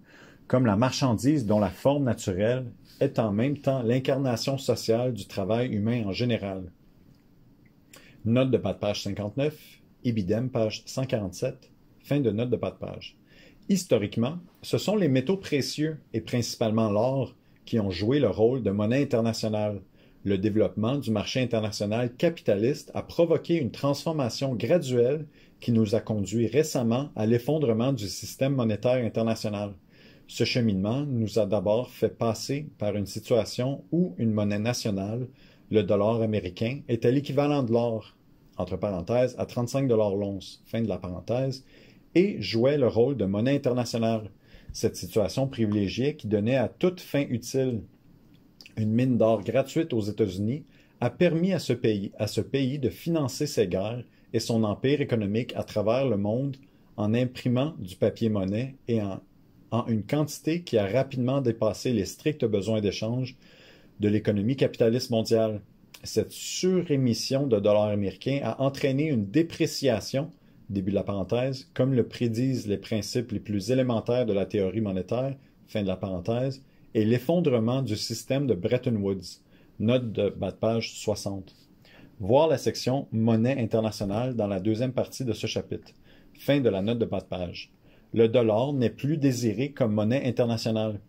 comme la marchandise dont la forme naturelle est en même temps l'incarnation sociale du travail humain en général. Note de bas de page 59, Ibidem, page 147, fin de note de bas de page. Historiquement, ce sont les métaux précieux, et principalement l'or, qui ont joué le rôle de monnaie internationale. Le développement du marché international capitaliste a provoqué une transformation graduelle qui nous a conduit récemment à l'effondrement du système monétaire international. Ce cheminement nous a d'abord fait passer par une situation où une monnaie nationale Le dollar américain était l'équivalent de l'or, entre parenthèses, à 35 l'once, fin de la parenthèse, et jouait le rôle de monnaie internationale. Cette situation privilégiée qui donnait à toute fin utile une mine d'or gratuite aux États-Unis a permis à ce pays de financer ses guerres et son empire économique à travers le monde en imprimant du papier-monnaie et en une quantité qui a rapidement dépassé les stricts besoins d'échange de l'économie capitaliste mondiale. Cette surémission de dollars américains a entraîné une dépréciation, début de la parenthèse, comme le prédisent les principes les plus élémentaires de la théorie monétaire, fin de la parenthèse, et l'effondrement du système de Bretton Woods. Note de bas de page 60. Voir la section Monnaie internationale dans la deuxième partie de ce chapitre. Fin de la note de bas de page. Le dollar n'est plus désiré comme monnaie internationale.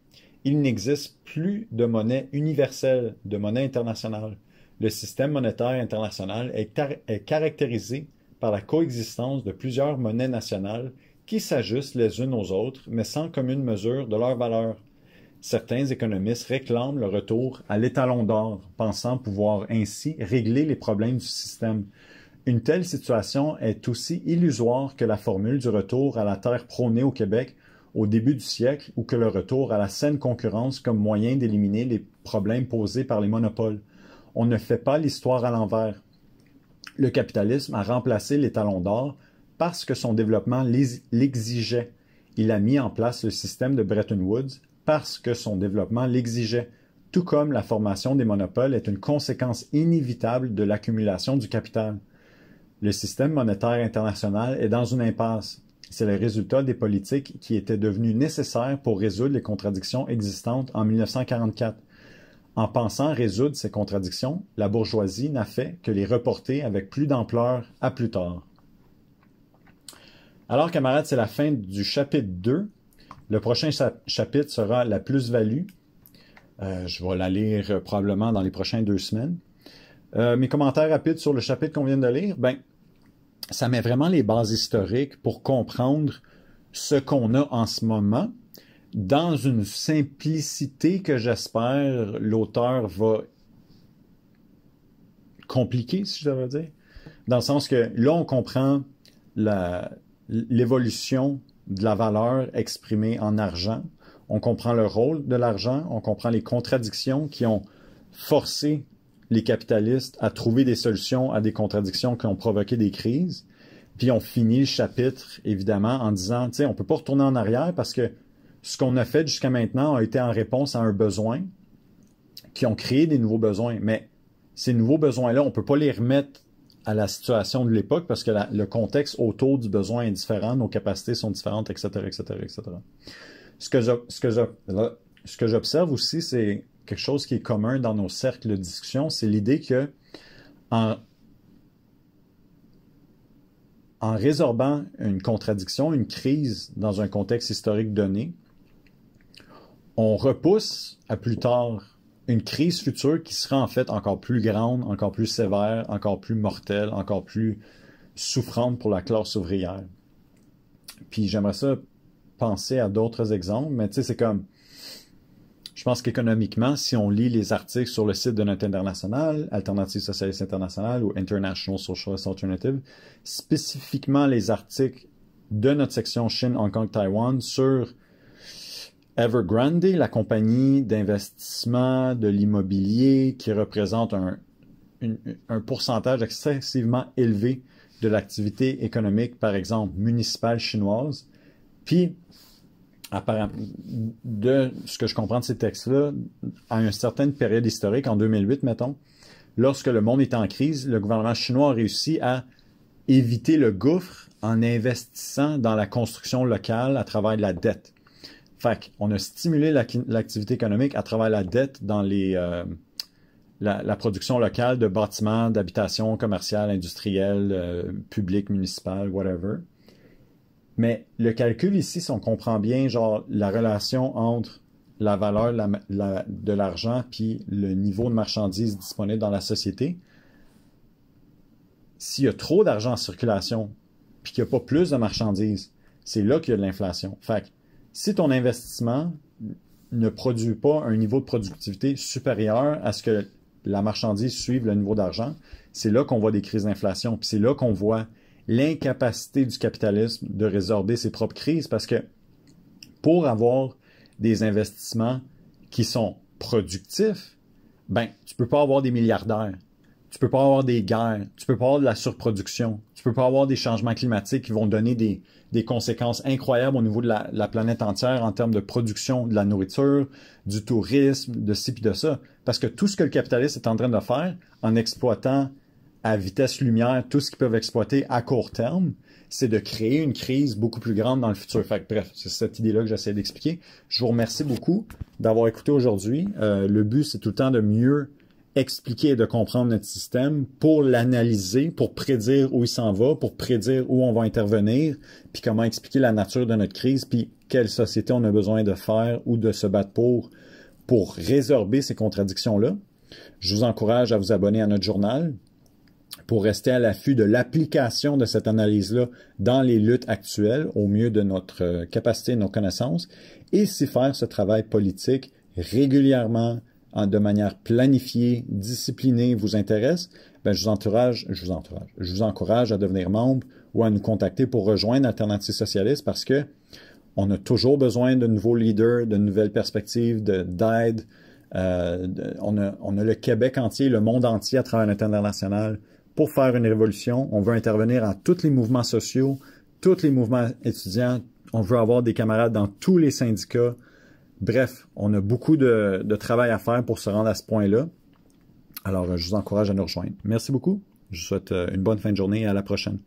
Il n'existe plus de monnaie universelle, de monnaie internationale. Le système monétaire international est caractérisé par la coexistence de plusieurs monnaies nationales qui s'ajustent les unes aux autres, mais sans commune mesure de leur valeur. Certains économistes réclament le retour à l'étalon d'or, pensant pouvoir ainsi régler les problèmes du système. Une telle situation est aussi illusoire que la formule du retour à la terre prônée au Québec au début du siècle ou que le retour à la saine concurrence comme moyen d'éliminer les problèmes posés par les monopoles. On ne fait pas l'histoire à l'envers. Le capitalisme a remplacé l'étalon d'or parce que son développement l'exigeait. Il a mis en place le système de Bretton Woods parce que son développement l'exigeait, tout comme la formation des monopoles est une conséquence inévitable de l'accumulation du capital. Le système monétaire international est dans une impasse. C'est le résultat des politiques qui étaient devenues nécessaires pour résoudre les contradictions existantes en 1944. En pensant résoudre ces contradictions, la bourgeoisie n'a fait que les reporter avec plus d'ampleur à plus tard. Alors, camarades, c'est la fin du chapitre 2. Le prochain chapitre sera la plus-value. Je vais la lire probablement dans les prochaines 2 semaines. Mes commentaires rapides sur le chapitre qu'on vient de lire, ça met vraiment les bases historiques pour comprendre ce qu'on a en ce moment, dans une simplicité que j'espère l'auteur va compliquer, si je devrais dire. Dans le sens que là, on comprend l'évolution de la valeur exprimée en argent. On comprend le rôle de l'argent. On comprend les contradictions qui ont forcé les capitalistes à trouver des solutions à des contradictions qui ont provoqué des crises. Puis on finit le chapitre, évidemment, en disant, tu sais, on ne peut pas retourner en arrière parce que ce qu'on a fait jusqu'à maintenant a été en réponse à un besoin qui ont créé des nouveaux besoins. Mais ces nouveaux besoins-là, on ne peut pas les remettre à la situation de l'époque parce que le contexte autour du besoin est différent, nos capacités sont différentes, etc., etc., etc. Ce que j'observe aussi, c'est quelque chose qui est commun dans nos cercles de discussion, c'est l'idée que en résorbant une contradiction, une crise dans un contexte historique donné, on repousse à plus tard une crise future qui sera en fait encore plus grande, encore plus sévère, encore plus mortelle, encore plus souffrante pour la classe ouvrière. Puis j'aimerais ça penser à d'autres exemples, mais tu sais, c'est comme, je pense qu'économiquement, si on lit les articles sur le site de notre international, Alternative Socialiste Internationale ou International Socialist Alternative, spécifiquement les articles de notre section Chine, Hong Kong, Taïwan sur Evergrande, la compagnie d'investissement de l'immobilier qui représente un pourcentage excessivement élevé de l'activité économique, par exemple, municipale chinoise. Puis, de ce que je comprends de ces textes-là, à une certaine période historique, en 2008, mettons, lorsque le monde était en crise, le gouvernement chinois a réussi à éviter le gouffre en investissant dans la construction locale à travers de la dette. Fait qu'on a stimulé l'activité économique à travers la dette dans la production locale de bâtiments, d'habitations commerciales, industrielles, publiques, municipales, whatever. Mais le calcul ici, si on comprend bien, genre la relation entre la valeur de l'argent puis le niveau de marchandises disponibles dans la société, s'il y a trop d'argent en circulation puis qu'il n'y a pas plus de marchandises, c'est là qu'il y a de l'inflation. Fait que si ton investissement ne produit pas un niveau de productivité supérieur à ce que la marchandise suive le niveau d'argent, c'est là qu'on voit des crises d'inflation. Puis c'est là qu'on voit l'incapacité du capitalisme de résorber ses propres crises. Parce que pour avoir des investissements qui sont productifs, ben, tu peux pas avoir des milliardaires. Tu peux pas avoir des guerres, tu peux pas avoir de la surproduction, tu peux pas avoir des changements climatiques qui vont donner des conséquences incroyables au niveau de la planète entière en termes de production de la nourriture, du tourisme, de ci puis de ça. Parce que tout ce que le capitaliste est en train de faire en exploitant à vitesse lumière tout ce qu'ils peuvent exploiter à court terme, c'est de créer une crise beaucoup plus grande dans le futur. Fait que, bref, c'est cette idée-là que j'essaie d'expliquer. Je vous remercie beaucoup d'avoir écouté aujourd'hui. Le but, c'est tout le temps de mieux expliquer et de comprendre notre système pour l'analyser, pour prédire où il s'en va, pour prédire où on va intervenir, puis comment expliquer la nature de notre crise, puis quelle société on a besoin de faire ou de se battre pour résorber ces contradictions-là. Je vous encourage à vous abonner à notre journal pour rester à l'affût de l'application de cette analyse-là dans les luttes actuelles, au mieux de notre capacité et de nos connaissances, et si faire ce travail politique régulièrement, de manière planifiée, disciplinée, vous intéresse, ben je vous encourage à devenir membre ou à nous contacter pour rejoindre Alternative Socialiste parce que on a toujours besoin de nouveaux leaders, de nouvelles perspectives, d'aide. On a le Québec entier, le monde entier à travers l'international pour faire une révolution. On veut intervenir en tous les mouvements sociaux, tous les mouvements étudiants. On veut avoir des camarades dans tous les syndicats. Bref, on a beaucoup de travail à faire pour se rendre à ce point-là. Alors, je vous encourage à nous rejoindre. Merci beaucoup. Je vous souhaite une bonne fin de journée et à la prochaine.